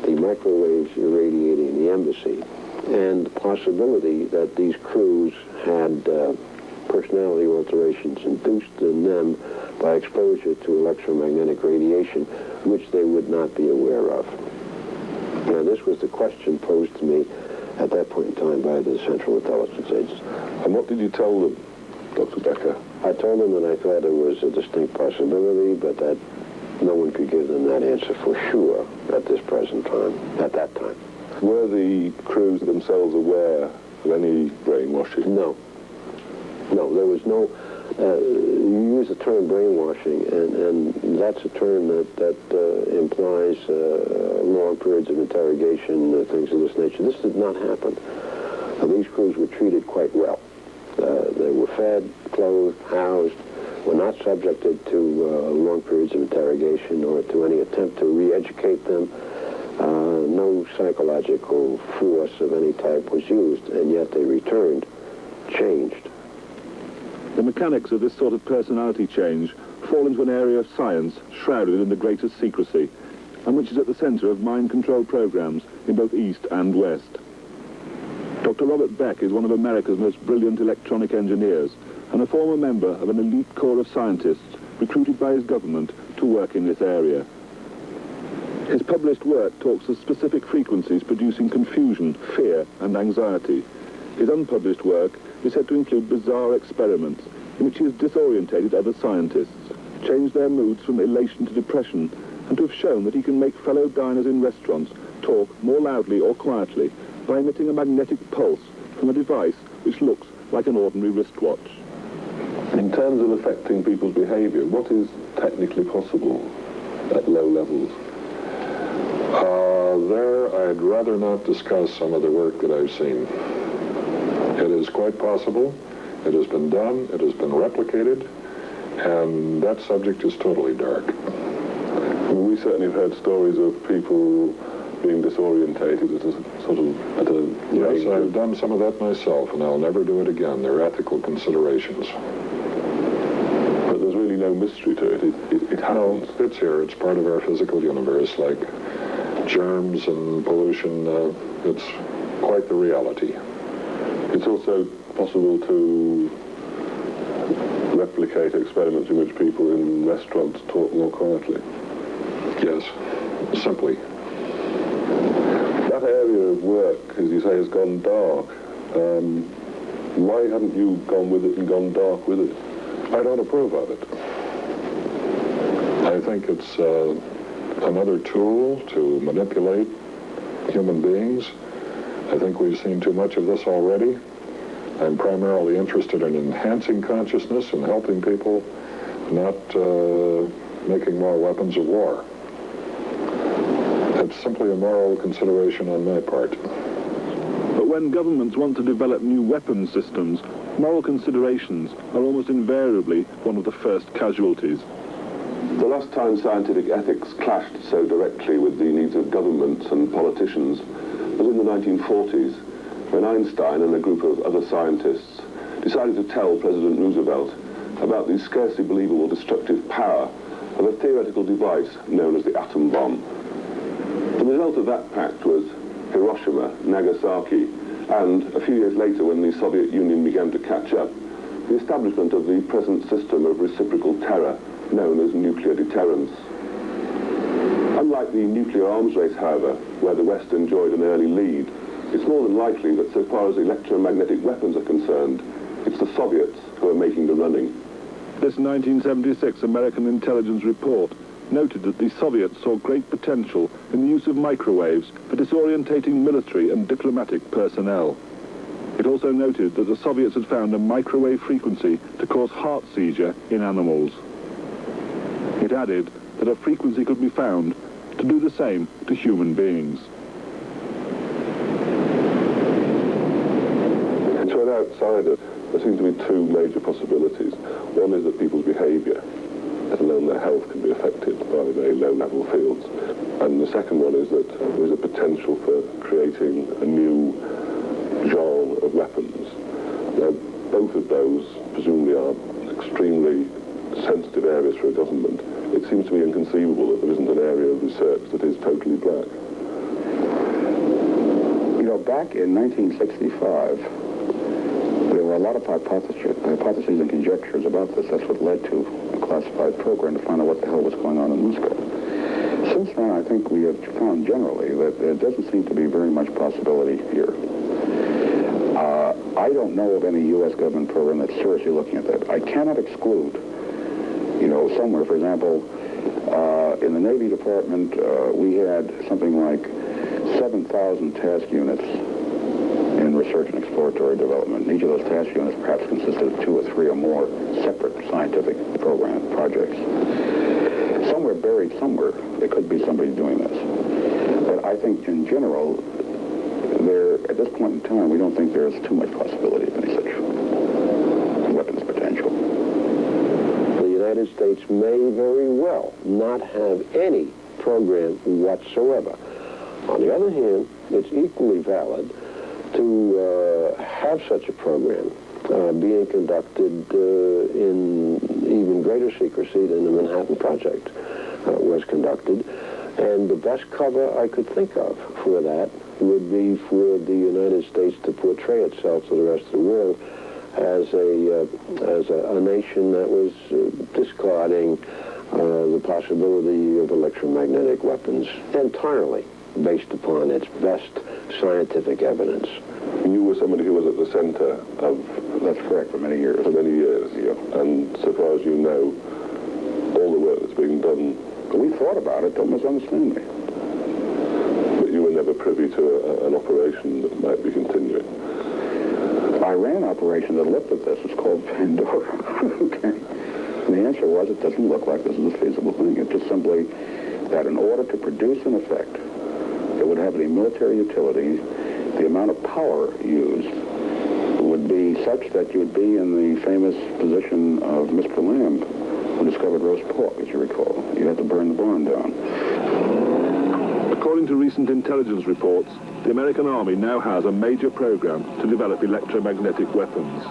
the microwaves irradiating the embassy and the possibility that these crews had personality alterations induced in them by exposure to electromagnetic radiation, which they would not be aware of? Now, this was the question posed to me at that point in time by the Central Intelligence Agency. And what did you tell them, Dr. Becker? I told them that I thought it was a distinct possibility, but that no one could give them that answer for sure at this present time, at that time. Were the crews themselves aware of any brainwashing? No. No, there was no... you use the term brainwashing, and that's a term that implies long periods of interrogation, things of this nature. This did not happen. These crews were treated quite well. They were fed, clothed, housed, were not subjected to long periods of interrogation or to any attempt to re-educate them. No psychological force of any type was used, and yet they returned changed. The mechanics of this sort of personality change fall into an area of science shrouded in the greatest secrecy, and which is at the center of mind control programs in both East and West. Dr. Robert Beck is one of America's most brilliant electronic engineers and a former member of an elite corps of scientists recruited by his government to work in this area. His published work talks of specific frequencies producing confusion, fear, and anxiety. His unpublished work is said to include bizarre experiments in which he has disorientated other scientists, changed their moods from elation to depression, and to have shown that he can make fellow diners in restaurants talk more loudly or quietly by emitting a magnetic pulse from a device which looks like an ordinary wristwatch. In terms of affecting people's behavior, what is technically possible at low levels? There, I'd rather not discuss some of the work that I've seen. It is quite possible. It has been done. It has been replicated. And that subject is totally dark. Well, we certainly have heard stories of people being disorientated at a sort of Yes, I've done some of that myself, and I'll never do it again. There are ethical considerations. But there's really no mystery to it. It happens. No, it's here. It's part of our physical universe, like germs and pollution. It's quite the reality. It's also possible to replicate experiments in which people in restaurants talk more quietly. Yes, simply. That area of work, as you say, has gone dark. Why haven't you gone with it and gone dark with it? I don't approve of it. I think it's another tool to manipulate human beings. I think we've seen too much of this already. I'm primarily interested in enhancing consciousness and helping people, not making more weapons of war. It's simply a moral consideration on my part. But when governments want to develop new weapons systems, moral considerations are almost invariably one of the first casualties. The last time scientific ethics clashed so directly with the needs of governments and politicians was in the 1940s, when Einstein and a group of other scientists decided to tell President Roosevelt about the scarcely believable destructive power of a theoretical device known as the atom bomb. The result of that pact was Hiroshima, Nagasaki, and a few years later, when the Soviet Union began to catch up, the establishment of the present system of reciprocal terror known as nuclear deterrence. Unlike the nuclear arms race, however, where the West enjoyed an early lead, it's more than likely that so far as electromagnetic weapons are concerned, it's the Soviets who are making the running. This 1976 American intelligence report noted that the Soviets saw great potential in the use of microwaves for disorientating military and diplomatic personnel. It also noted that the Soviets had found a microwave frequency to cause heart seizure in animals. It added that a frequency could be found to do the same to human beings. To an outsider, there seem to be two major possibilities. One is that people's behavior, let alone their health, can be affected by very low-level fields. And the second one is that there's a potential for creating a new genre of weapons. Now, both of those presumably are extremely sensitive areas for a government. It seems to be inconceivable that there isn't an area of research that is totally black. You know, back in 1965, there were a lot of hypotheses and conjectures about this. That's what led to a classified program to find out what the hell was going on in Moscow. Since then, I think we have found generally that there doesn't seem to be very much possibility here. I don't know of any U.S. government program that's seriously looking at that. I cannot exclude, you know, somewhere, for example, in the Navy Department, we had something like 7,000 task units in research and exploratory development. And each of those task units perhaps consisted of 2 or 3 or more separate scientific projects. Somewhere buried somewhere, there could be somebody doing this. But I think in general, at this point in time, we don't think there's too much possibility of any such weapons potential. The United States may very well not have any program whatsoever. On the other hand, it's equally valid to have such a program being conducted in even greater secrecy than the Manhattan Project was conducted. And the best cover I could think of for that would be for the United States to portray itself to the rest of the world as a nation that was discarding the possibility of electromagnetic weapons entirely based upon its best scientific evidence. You were somebody who was at the center of... That's correct, for many years. For many years, yeah. And so far as you know, all the work that's being done... We thought about it, don't misunderstand me. But you were never privy to an operation that might be continuing. I ran an operation that looked at this. It's called Pandora. Okay. And the answer was, it doesn't look like this is a feasible thing. It's just simply that in order to produce an effect that would have any military utility, the amount of power used would be such that you would be in the famous position of Mr. Lamb, who discovered roast pork, as you recall. You had to burn the barn down. According to recent intelligence reports, the American Army now has a major program to develop electromagnetic weapons.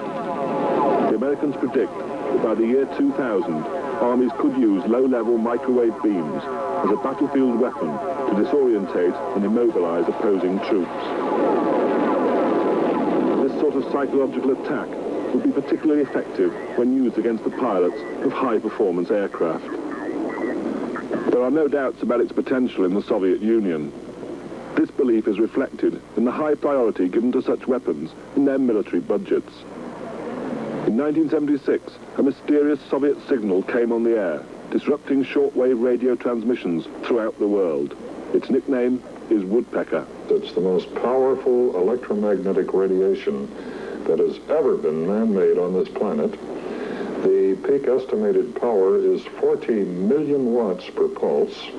The Americans predict that by the year 2000, armies could use low-level microwave beams as a battlefield weapon to disorientate and immobilize opposing troops. This sort of psychological attack would be particularly effective when used against the pilots of high-performance aircraft. There are no doubts about its potential in the Soviet Union. This belief is reflected in the high priority given to such weapons in their military budgets. In 1976, a mysterious Soviet signal came on the air, disrupting shortwave radio transmissions throughout the world. Its nickname is Woodpecker. It's the most powerful electromagnetic radiation that has ever been man-made on this planet. The peak estimated power is 40 million watts per pulse.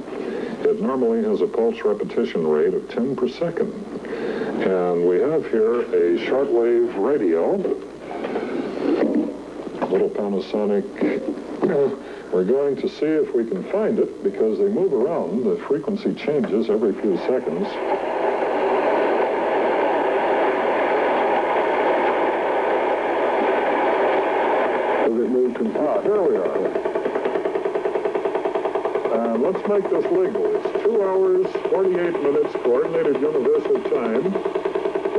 It normally has a pulse repetition rate of 10 per second. And we have here a shortwave radio, little Panasonic. We're going to see if we can find it because they move around. The frequency changes every few seconds. Here we are. And let's make this legal. It's 2 hours, 48 minutes Coordinated Universal Time,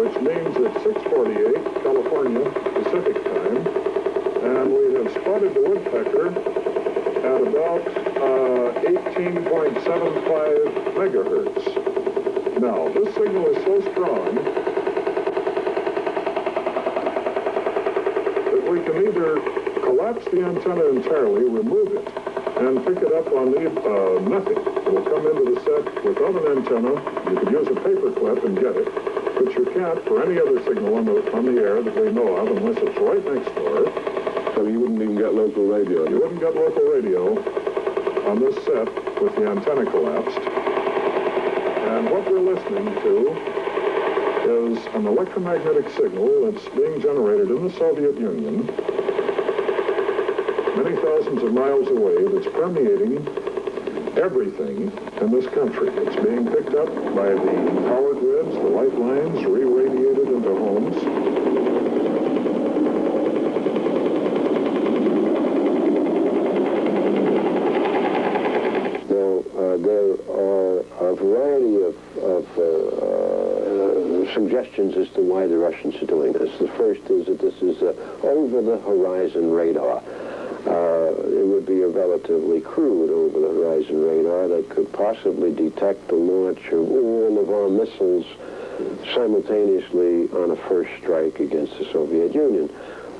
which means it's 6:48 California Pacific Time. And we have spotted the woodpecker at about 18.75 megahertz. Now, this signal is so strong that we can either collapse the antenna entirely, remove it, and pick it up on the nothing. It will come into the set without an antenna. You could use a paper clip and get it, but you can't for any other signal on the air that we know of unless it's right next door. So you wouldn't even get local radio? You wouldn't get local radio on this set with the antenna collapsed. And what we're listening to is an electromagnetic signal that's being generated in the Soviet Union many thousands of miles away, that's permeating everything in this country. It's being picked up by the power grids, the light lines, re-radiated into homes. Now, there are a variety of suggestions as to why the Russians are doing this. The first is that this is over-the-horizon radar. It would be a relatively crude over-the-horizon radar that could possibly detect the launch of all of our missiles simultaneously on a first strike against the Soviet Union.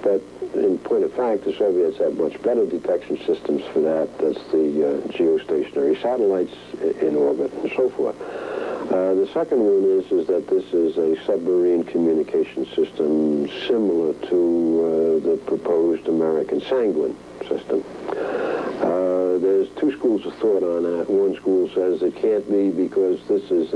But in point of fact, the Soviets have much better detection systems for that. That's the geostationary satellites in orbit and so forth. The second one is that this is a submarine communication system similar to the proposed American Sanguine system. There's two schools of thought on that. One school says it can't be because this is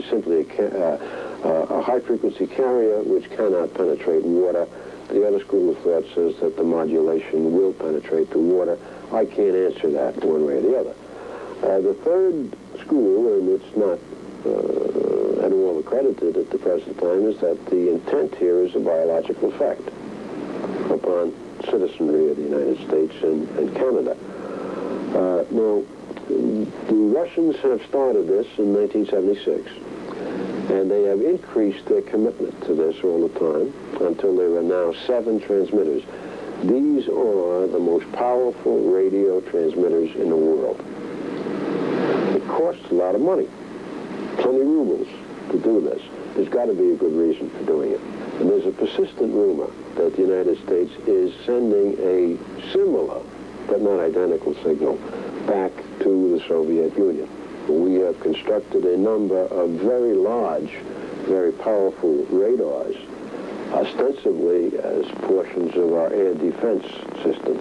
simply a high-frequency carrier which cannot penetrate water. The other school of thought says that the modulation will penetrate the water. I can't answer that one way or the other. The third school, and it's not at all accredited at the present time, is that the intent here is a biological effect. upon citizenry of the United States and Canada. Now, the Russians have started this in 1976, and they have increased their commitment to this all the time until there are now 7 transmitters. These are the most powerful radio transmitters in the world. It costs a lot of money, 20 rubles to do this. There's got to be a good reason for doing it. And there's a persistent rumor that the United States is sending a similar, but not identical signal back to the Soviet Union. We have constructed a number of very large, very powerful radars, ostensibly as portions of our air defense system,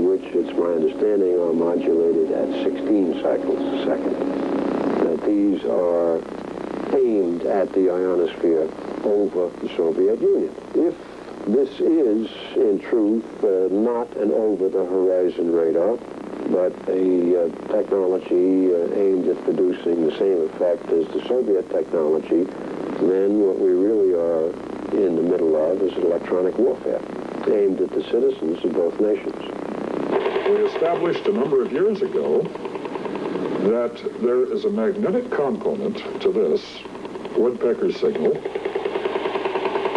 which it's my understanding are modulated at 16 cycles a second. That these are aimed at the ionosphere over the Soviet Union. If this is, in truth, not an over-the-horizon radar, but a technology aimed at producing the same effect as the Soviet technology, then what we really are in the middle of is electronic warfare, aimed at the citizens of both nations. We established a number of years ago that there is a magnetic component to this woodpecker signal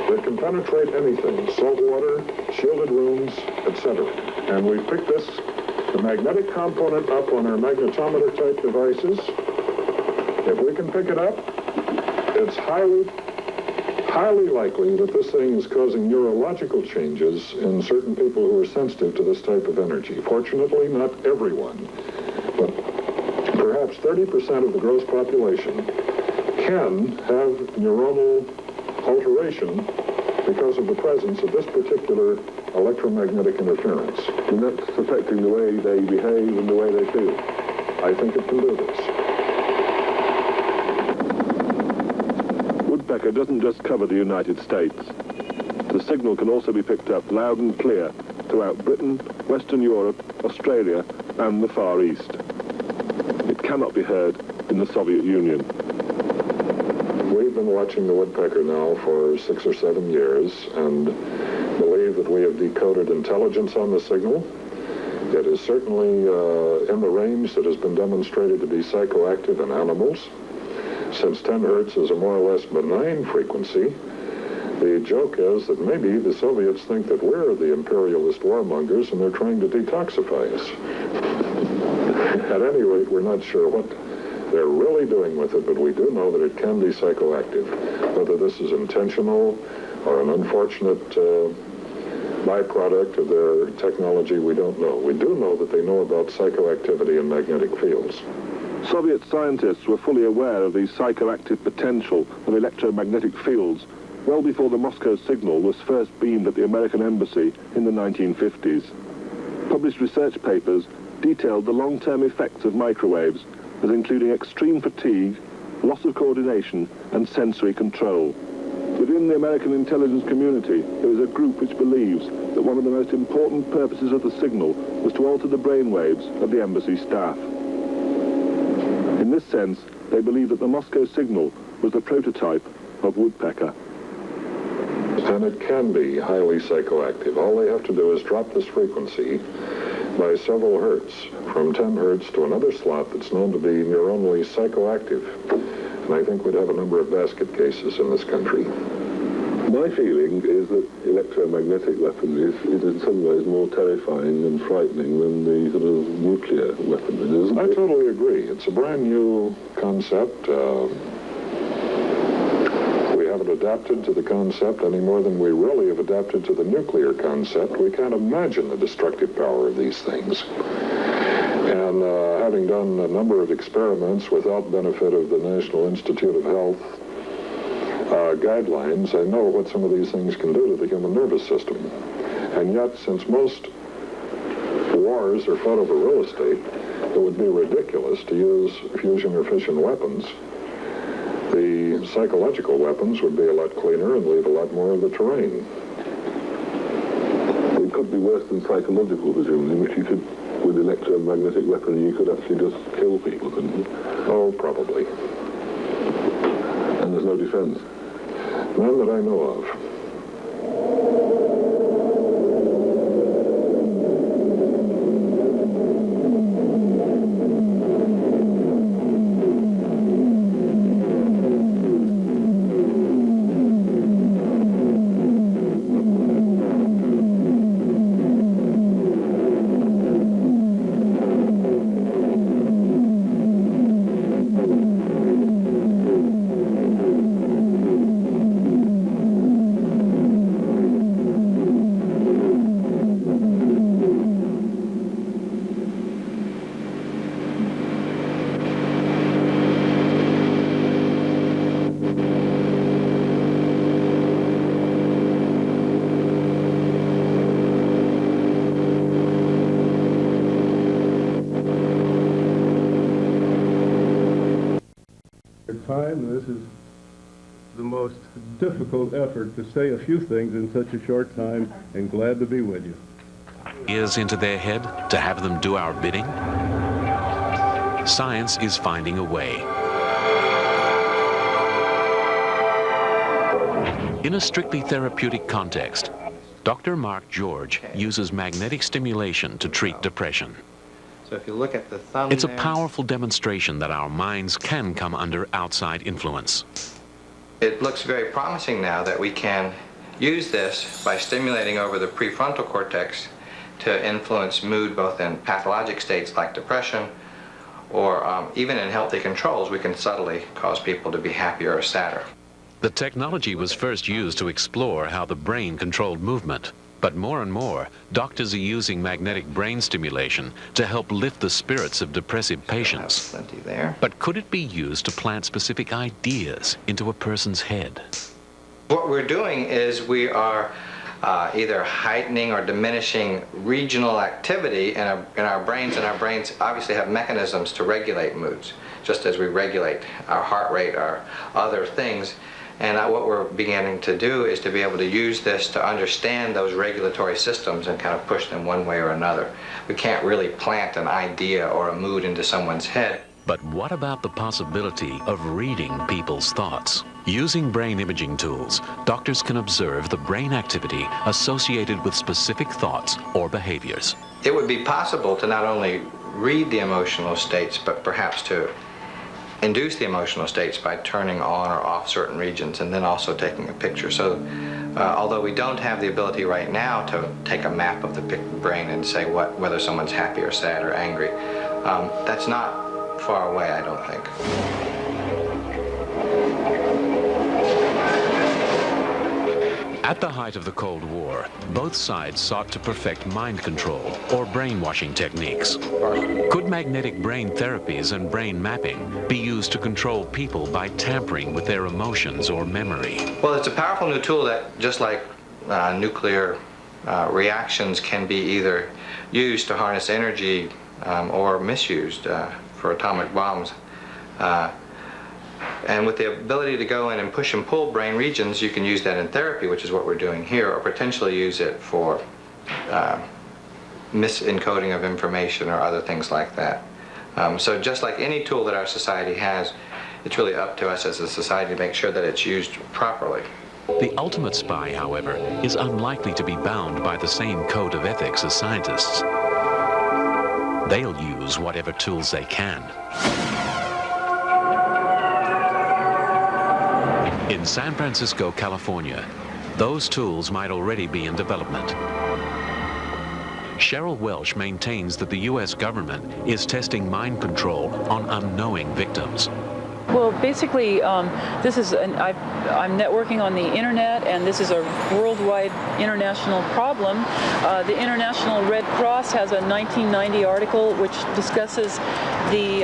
that can penetrate anything, salt water, shielded rooms, etc. And we picked the magnetic component up on our magnetometer type devices. If we can pick it up, it's highly likely that this thing is causing neurological changes in certain people who are sensitive to this type of energy. Fortunately, not everyone, but perhaps 30% of the gross population can have neuronal alteration because of the presence of this particular electromagnetic interference. And that's affecting the way they behave and the way they feel. I think it can do this. Woodpecker doesn't just cover the United States. The signal can also be picked up loud and clear throughout Britain, Western Europe, Australia, and the Far East. It cannot be heard in the Soviet Union. We've been watching the woodpecker now for 6 or 7 years and believe that we have decoded intelligence on the signal. It is certainly in the range that has been demonstrated to be psychoactive in animals. Since 10 hertz is a more or less benign frequency, the joke is that maybe the Soviets think that we're the imperialist warmongers and they're trying to detoxify us. At any rate, we're not sure what they're really doing with it, but we do know that it can be psychoactive. Whether this is intentional or an unfortunate byproduct of their technology, we don't know. We do know that they know about psychoactivity in magnetic fields. Soviet scientists were fully aware of the psychoactive potential of electromagnetic fields well before the Moscow signal was first beamed at the American embassy in the 1950s. Published research papers detailed the long-term effects of microwaves as including extreme fatigue, loss of coordination, and sensory control. Within the American intelligence community, there is a group which believes that one of the most important purposes of the signal was to alter the brainwaves of the embassy staff. In this sense, they believe that the Moscow signal was the prototype of woodpecker. And it can be highly psychoactive. All they have to do is drop this frequency by several hertz, from 10 hertz to another slot that's known to be neuronally psychoactive. And I think we'd have a number of basket cases in this country. My feeling is that electromagnetic weaponry is in some ways more terrifying and frightening than the sort of nuclear weaponry, isn't it? I totally agree. It's a brand new concept. We haven't adapted to the concept any more than we really have adapted to the nuclear concept. We can't imagine the destructive power of these things. And having done a number of experiments without benefit of the National Institute of Health guidelines, I know what some of these things can do to the human nervous system. And yet, since most wars are fought over real estate, it would be ridiculous to use fusion or fission weapons. The psychological weapons would be a lot cleaner and leave a lot more of the terrain. It could be worse than psychological, presumably, which you could, with electromagnetic weaponry, you could actually just kill people, couldn't you? Oh, probably. And there's no defense? None that I know of. time. This is the most difficult effort to say a few things in such a short time, and glad to be with you. Ears into their head to have them do our bidding? Science is finding a way. In a strictly therapeutic context, Dr. Mark George uses magnetic stimulation to treat depression. So if you look at the thumb, It's a powerful demonstration that our minds can come under outside influence. It looks very promising now that we can use this by stimulating over the prefrontal cortex to influence mood both in pathologic states like depression or even in healthy controls. We can subtly cause people to be happier or sadder. The technology was first used to explore how the brain controlled movement. But more and more, doctors are using magnetic brain stimulation to help lift the spirits of depressive patients. Plenty there. But could it be used to plant specific ideas into a person's head? What we're doing is we are either heightening or diminishing regional activity in our brains, and our brains obviously have mechanisms to regulate moods, just as we regulate our heart rate or other things. And what we're beginning to do is to be able to use this to understand those regulatory systems and kind of push them one way or another. We can't really plant an idea or a mood into someone's head. But what about the possibility of reading people's thoughts? Using brain imaging tools, doctors can observe the brain activity associated with specific thoughts or behaviors. It would be possible to not only read the emotional states, but perhaps to induce the emotional states by turning on or off certain regions and then also taking a picture. So although we don't have the ability right now to take a map of the brain and say whether someone's happy or sad or angry, that's not far away, I don't think. At the height of the Cold War, both sides sought to perfect mind control or brainwashing techniques. Could magnetic brain therapies and brain mapping be used to control people by tampering with their emotions or memory? Well, it's a powerful new tool that, just like nuclear reactions, can be either used to harness energy or misused for atomic bombs. And with the ability to go in and push and pull brain regions, you can use that in therapy, which is what we're doing here, or potentially use it for misencoding of information or other things like that. So just like any tool that our society has, it's really up to us as a society to make sure that it's used properly. The ultimate spy, however, is unlikely to be bound by the same code of ethics as scientists. They'll use whatever tools they can. In San Francisco, California, those tools might already be in development. Cheryl Welsh maintains that the U.S. government is testing mind control on unknowing victims. Well, basically, I'm networking on the internet, and this is a worldwide international problem. The International Red Cross has a 1990 article which discusses the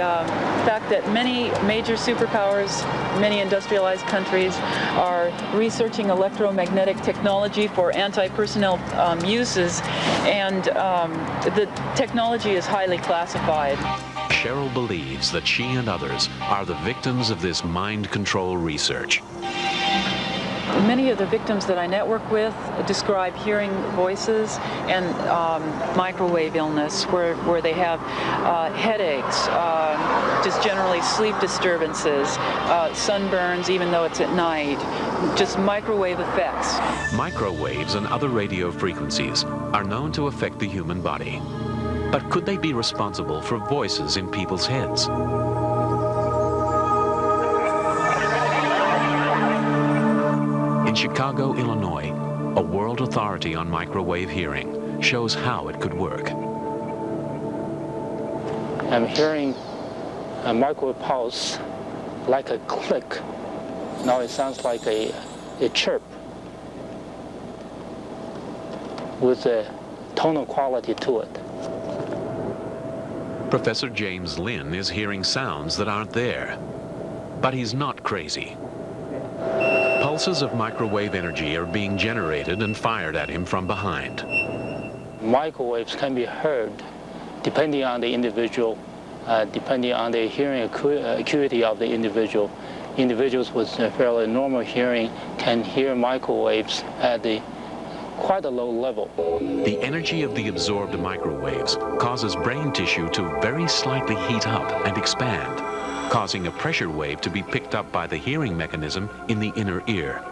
fact that many major superpowers, many industrialized countries, are researching electromagnetic technology for anti-personnel uses, and the technology is highly classified. Cheryl believes that she and others are the victims of this mind control research. Many of the victims that I network with describe hearing voices and microwave illness, where they have headaches, just generally sleep disturbances, sunburns even though it's at night, just microwave effects. Microwaves and other radio frequencies are known to affect the human body. But could they be responsible for voices in people's heads? In Chicago, Illinois, a world authority on microwave hearing shows how it could work. I'm hearing a microwave pulse like a click. Now it sounds like a chirp with a tonal quality to it. Professor James Lynn is hearing sounds that aren't there. But he's not crazy. Pulses of microwave energy are being generated and fired at him from behind. Microwaves can be heard depending on the individual, depending on the hearing acuity of the individual. individuals with a fairly normal hearing can hear microwaves at quite a low level. The energy of the absorbed microwaves causes brain tissue to very slightly heat up and expand, causing a pressure wave to be picked up by the hearing mechanism in the inner ear.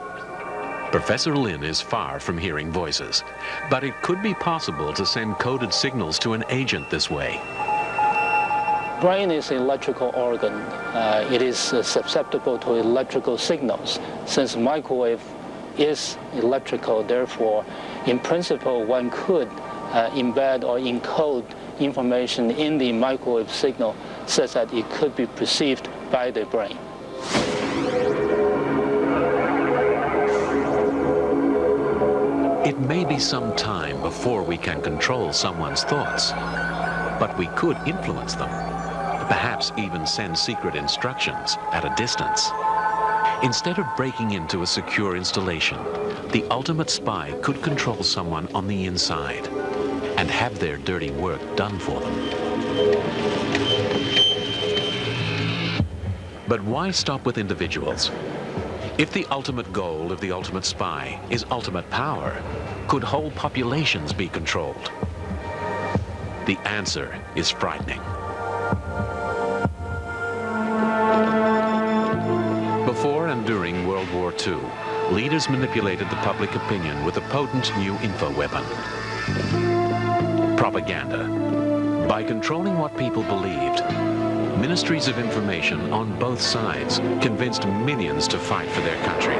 Professor Lin is far from hearing voices, but it could be possible to send coded signals to an agent this way. Brain is an electrical organ. It is susceptible to electrical signals. Since microwave is electrical, therefore, in principle, one could embed or encode information in the microwave signal such that it could be perceived by the brain. It may be some time before we can control someone's thoughts, but we could influence them, perhaps even send secret instructions at a distance. Instead of breaking into a secure installation, the ultimate spy could control someone on the inside and have their dirty work done for them. But why stop with individuals? If the ultimate goal of the ultimate spy is ultimate power, could whole populations be controlled? The answer is frightening. Before and during World War II, leaders manipulated the public opinion with a potent new info weapon: propaganda. By controlling what people believed, ministries of information on both sides convinced millions to fight for their country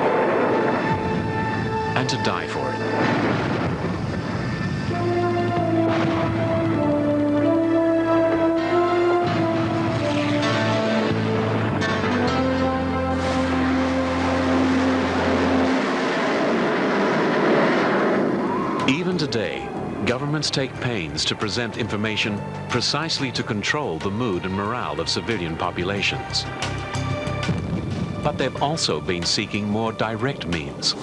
and to die for it. Even today, governments take pains to present information precisely to control the mood and morale of civilian populations. But they've also been seeking more direct means.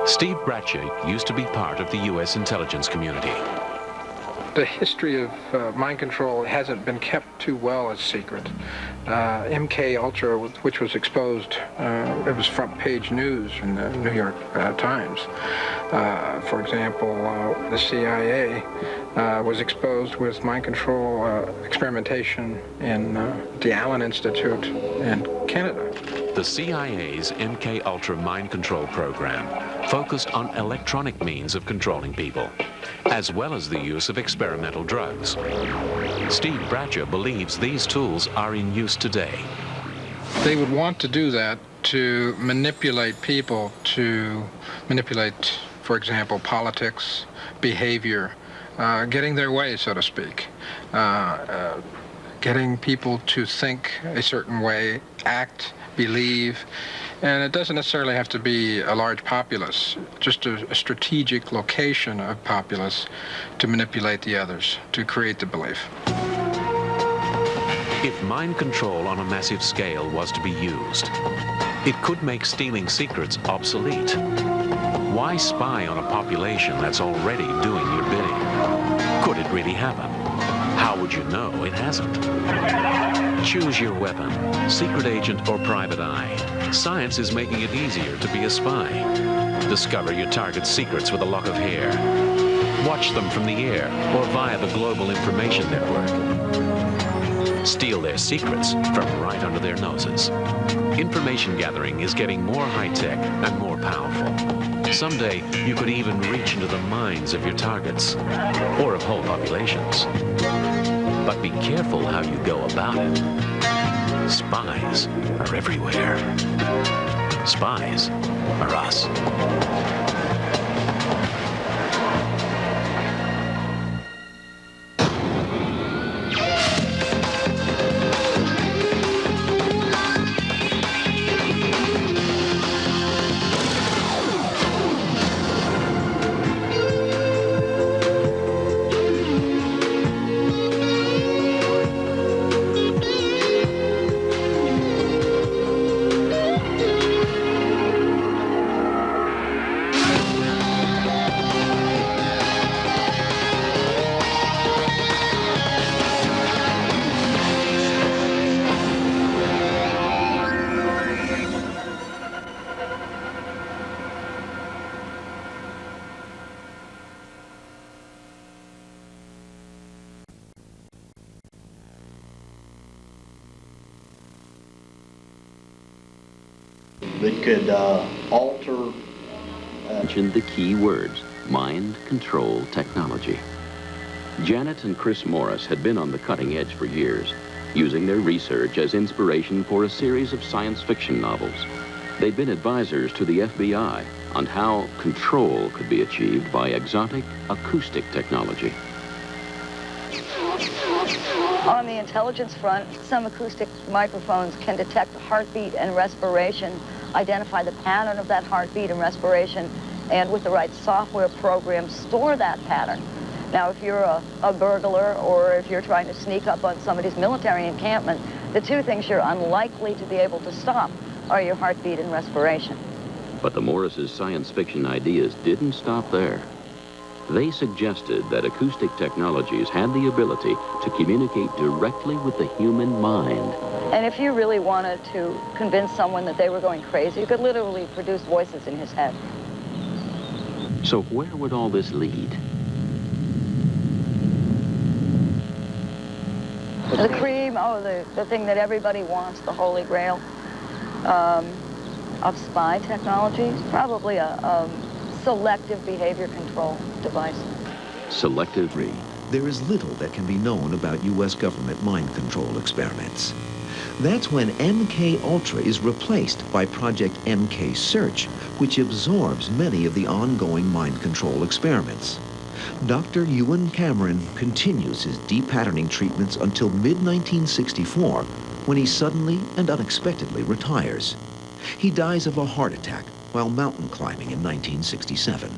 Steve Bratcher used to be part of the U.S. intelligence community. The history of mind control hasn't been kept too well as secret. MK Ultra, which was exposed, it was front page news in the New York Times. For example, the CIA was exposed with mind control experimentation in the Allen Institute in Canada. The CIA's MK Ultra mind control program focused on electronic means of controlling people, as well as the use of experimental drugs. Steve Bratcher believes these tools are in use today. They would want to do that to manipulate people, to manipulate, for example, politics, behavior, getting their way, so to speak, getting people to think a certain way, act, believe, and it doesn't necessarily have to be a large populace, just a strategic location of populace to manipulate the others, to create the belief. If mind control on a massive scale was to be used, it could make stealing secrets obsolete. Why spy on a population that's already doing your bidding? Could it really happen? How would you know it hasn't? Choose your weapon, secret agent or private eye. Science is making it easier to be a spy. Discover your target's secrets with a lock of hair. Watch them from the air or via the global information network. Steal their secrets from right under their noses. Information gathering is getting more high-tech and more powerful. Someday, you could even reach into the minds of your targets, or of whole populations. But be careful how you go about it. Spies are everywhere. Spies are us. that could alter. Mentioned the key words, mind control technology. Janet and Chris Morris had been on the cutting edge for years, using their research as inspiration for a series of science fiction novels. They'd been advisors to the FBI on how control could be achieved by exotic acoustic technology. On the intelligence front, some acoustic microphones can detect heartbeat and respiration, identify the pattern of that heartbeat and respiration, and with the right software program, store that pattern. Now, if you're a burglar or if you're trying to sneak up on somebody's military encampment, the two things you're unlikely to be able to stop are your heartbeat and respiration. But the Morrises' science fiction ideas didn't stop there. They suggested that acoustic technologies had the ability to communicate directly with the human mind. And if you really wanted to convince someone that they were going crazy, you could literally produce voices in his head. So where would all this lead? The cream, the thing that everybody wants, the holy grail of spy technology, probably a selective behavior control device. Selective? There is little that can be known about U.S. government mind control experiments. That's when MK Ultra is replaced by Project MK Search, which absorbs many of the ongoing mind control experiments. Dr. Ewan Cameron continues his de-patterning treatments until mid-1964, when he suddenly and unexpectedly retires. He dies of a heart attack while mountain climbing in 1967.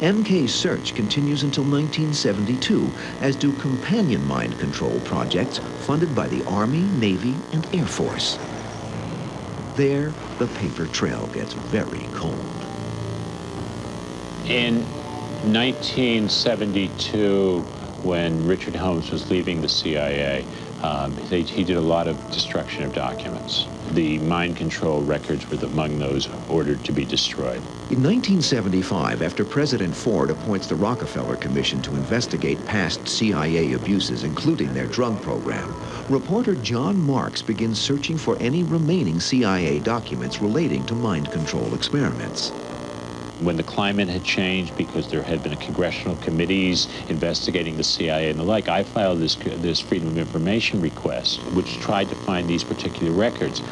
MK Search continues until 1972, as do companion mind control projects funded by the Army, Navy, and Air Force. There, the paper trail gets very cold. In 1972, when Richard Helms was leaving the CIA, he did a lot of destruction of documents. The mind control records were among those ordered to be destroyed. In 1975, after President Ford appoints the Rockefeller Commission to investigate past CIA abuses, including their drug program, reporter John Marks begins searching for any remaining CIA documents relating to mind control experiments. When the climate had changed because there had been congressional committees investigating the CIA and the like, I filed this Freedom of Information request, which tried to find these particular records.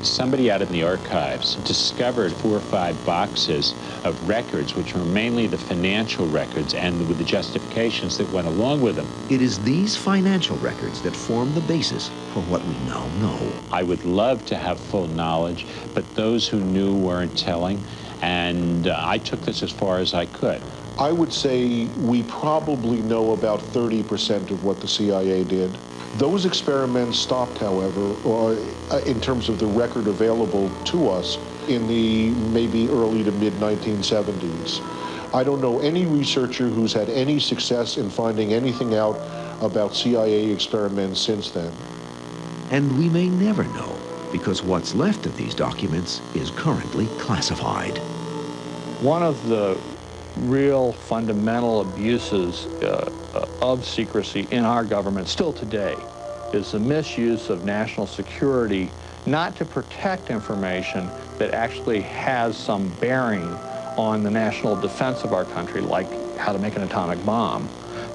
Somebody out in the archives discovered 4 or 5 boxes of records, which were mainly the financial records and with the justifications that went along with them. It is these financial records that form the basis for what we now know. I would love to have full knowledge, but those who knew weren't telling. And I took this as far as I could. I would say we probably know about 30% of what the CIA did. Those experiments stopped, however, in terms of the record available to us in the maybe early to mid-1970s. I don't know any researcher who's had any success in finding anything out about CIA experiments since then. And we may never know, because what's left of these documents is currently classified. One of the real fundamental abuses of secrecy in our government still today is the misuse of national security, not to protect information that actually has some bearing on the national defense of our country, like how to make an atomic bomb,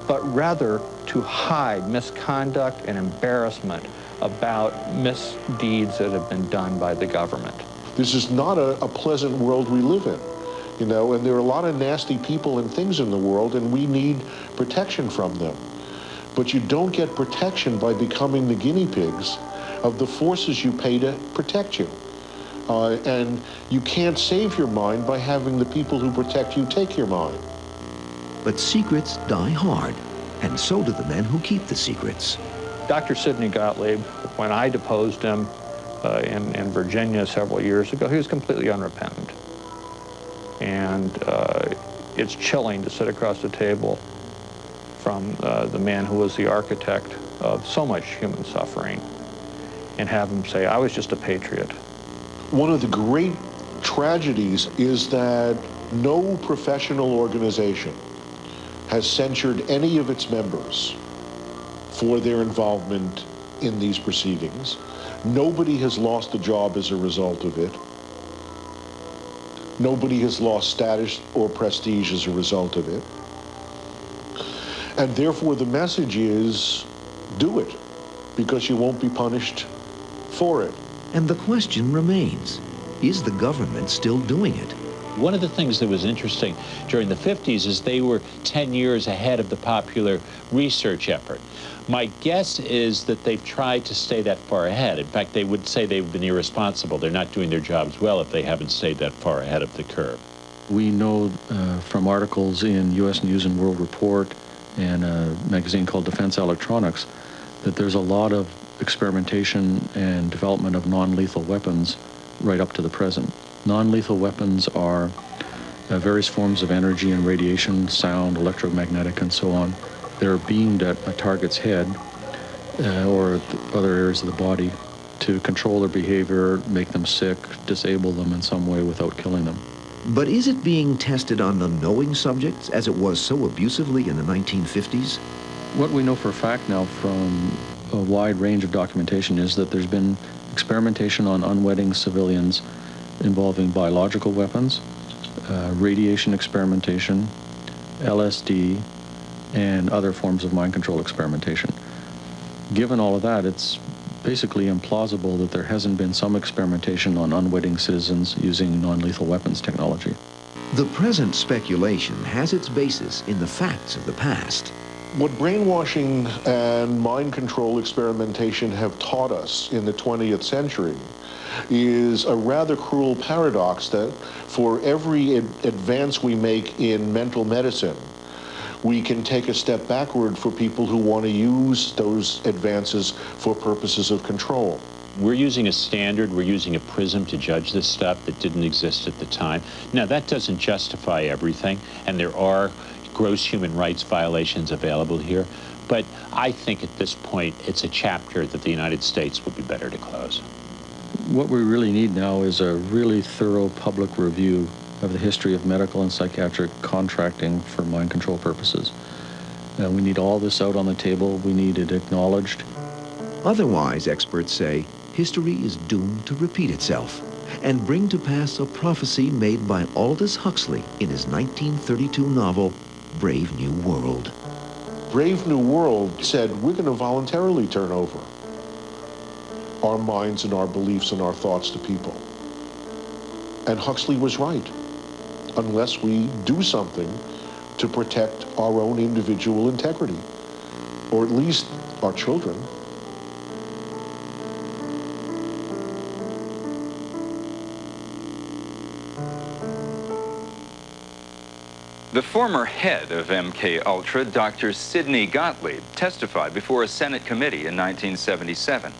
but rather to hide misconduct and embarrassment about misdeeds that have been done by the government. This is not a pleasant world we live in, you know, and there are a lot of nasty people and things in the world, and we need protection from them. But you don't get protection by becoming the guinea pigs of the forces you pay to protect you. And you can't save your mind by having the people who protect you take your mind. But secrets die hard, and so do the men who keep the secrets. Dr. Sidney Gottlieb, when I deposed him in Virginia several years ago, he was completely unrepentant. And it's chilling to sit across the table from the man who was the architect of so much human suffering and have him say, I was just a patriot. One of the great tragedies is that no professional organization has censured any of its members for their involvement in these proceedings. Nobody has lost a job as a result of it. Nobody has lost status or prestige as a result of it. And therefore the message is, do it, because you won't be punished for it. And the question remains, is the government still doing it? One of the things that was interesting during the 50s is they were 10 years ahead of the popular research effort. My guess is that they've tried to stay that far ahead. In fact, they would say they've been irresponsible. They're not doing their jobs well if they haven't stayed that far ahead of the curve. We know from articles in U.S. News and World Report and a magazine called Defense Electronics that there's a lot of experimentation and development of non-lethal weapons right up to the present. Non-lethal weapons are various forms of energy and radiation, sound, electromagnetic, and so on. They're beamed at a target's head or other areas of the body to control their behavior, make them sick, disable them in some way without killing them. But is it being tested on the knowing subjects as it was so abusively in the 1950s? What we know for a fact now from a wide range of documentation is that there's been experimentation on unwitting civilians involving biological weapons, radiation experimentation, LSD, and other forms of mind control experimentation. Given all of that, it's basically implausible that there hasn't been some experimentation on unwitting citizens using non-lethal weapons technology. The present speculation has its basis in the facts of the past. What brainwashing and mind control experimentation have taught us in the 20th century is a rather cruel paradox that for every advance we make in mental medicine, we can take a step backward for people who want to use those advances for purposes of control. We're using a standard, we're using a prism to judge this stuff that didn't exist at the time. Now, that doesn't justify everything, and there are gross human rights violations available here, but I think at this point it's a chapter that the United States would be better to close. What we really need now is a really thorough public review of the history of medical and psychiatric contracting for mind control purposes. We need all this out on the table. We need it acknowledged. Otherwise, experts say, history is doomed to repeat itself and bring to pass a prophecy made by Aldous Huxley in his 1932 novel, Brave New World. Brave New World said we're going to voluntarily turn over our minds and our beliefs and our thoughts to people. And Huxley was right. Unless we do something to protect our own individual integrity, or at least our children. The former head of MK Ultra, Dr. Sidney Gottlieb, testified before a Senate committee in 1977.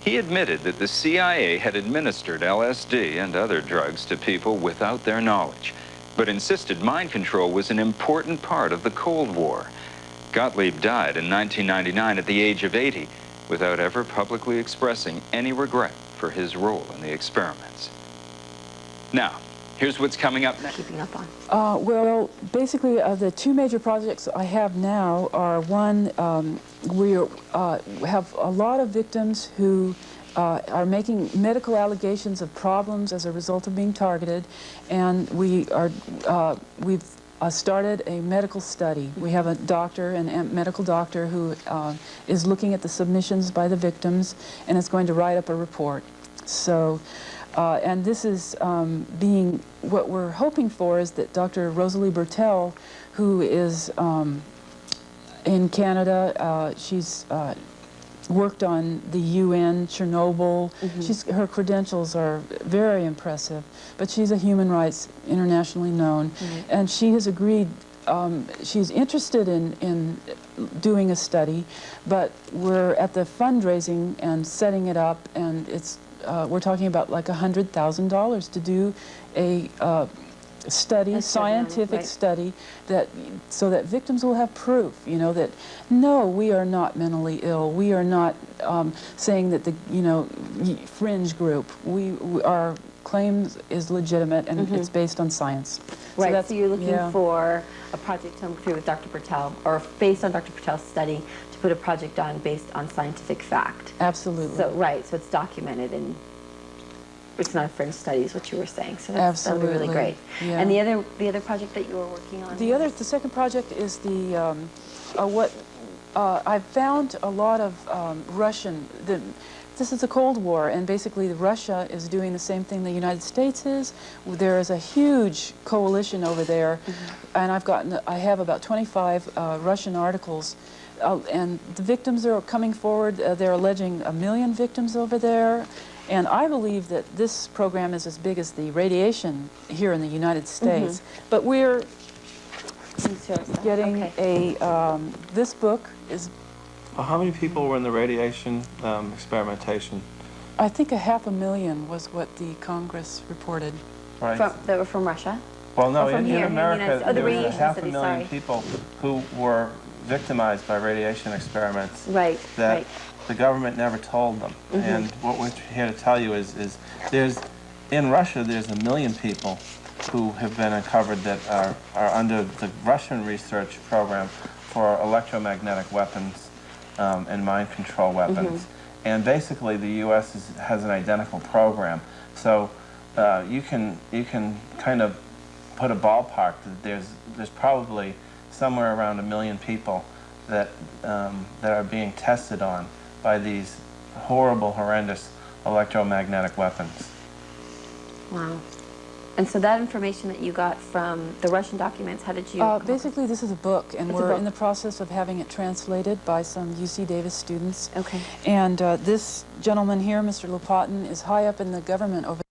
He admitted that the CIA had administered LSD and other drugs to people without their knowledge, but insisted mind control was an important part of the Cold War. Gottlieb died in 1999 at the age of 80, without ever publicly expressing any regret for his role in the experiments. Now, here's what's coming up next. Keeping up on. Well, basically, the two major projects I have now are one, we have a lot of victims who are making medical allegations of problems as a result of being targeted, and we've started a medical study. We have a doctor, a medical doctor, who is looking at the submissions by the victims and is going to write up a report. So. And this is what we're hoping for is that Dr. Rosalie Bertel, who is in Canada, she's worked on the UN, Chernobyl. Mm-hmm. Her credentials are very impressive, but she's a human rights internationally known, and she has agreed. She's interested in doing a study, but we're at the fundraising and setting it up, and it's we're talking about like $100,000 to do a study, scientific study, so that victims will have proof, you know, that no, we are not mentally ill. We are not saying that the fringe group. We are claim is legitimate and it's based on science. Right, so you're looking for a project to come through with Dr. Patel, or based on Dr. Patel's study, to put a project on based on scientific fact. Absolutely. So, right, so it's documented and it's not a fringe study is what you were saying. So that's, that'll be really great. Yeah. And the other project that you were working on? The second project is the, I've found a lot of Russian, this is the Cold War, and basically Russia is doing the same thing the United States is. There is a huge coalition over there, and I have about 25 Russian articles, and the victims are coming forward. They're alleging 1 million victims over there, and I believe that this program is as big as the radiation here in the United States. But we're getting this book is. Well, how many people were in the radiation experimentation? I think 500,000 was what the Congress reported. Right. That were from Russia? Well, no, in America, there was radiation 500,000 people who were victimized by radiation experiments. Right, that the government never told them. And what we're here to tell you is in Russia, there's 1 million people who have been uncovered that are under the Russian research program for electromagnetic weapons and mind control weapons. And basically the U.S. has an identical program. So you can kind of put a ballpark that there's probably somewhere around 1 million people that are being tested on by these horrible, horrendous electromagnetic weapons. Wow. And so that information that you got from the Russian documents, how did you... Basically, this is a book, and we're in the process of having it translated by some UC Davis students. Okay. And this gentleman here, Mr. Lopatin, is high up in the government over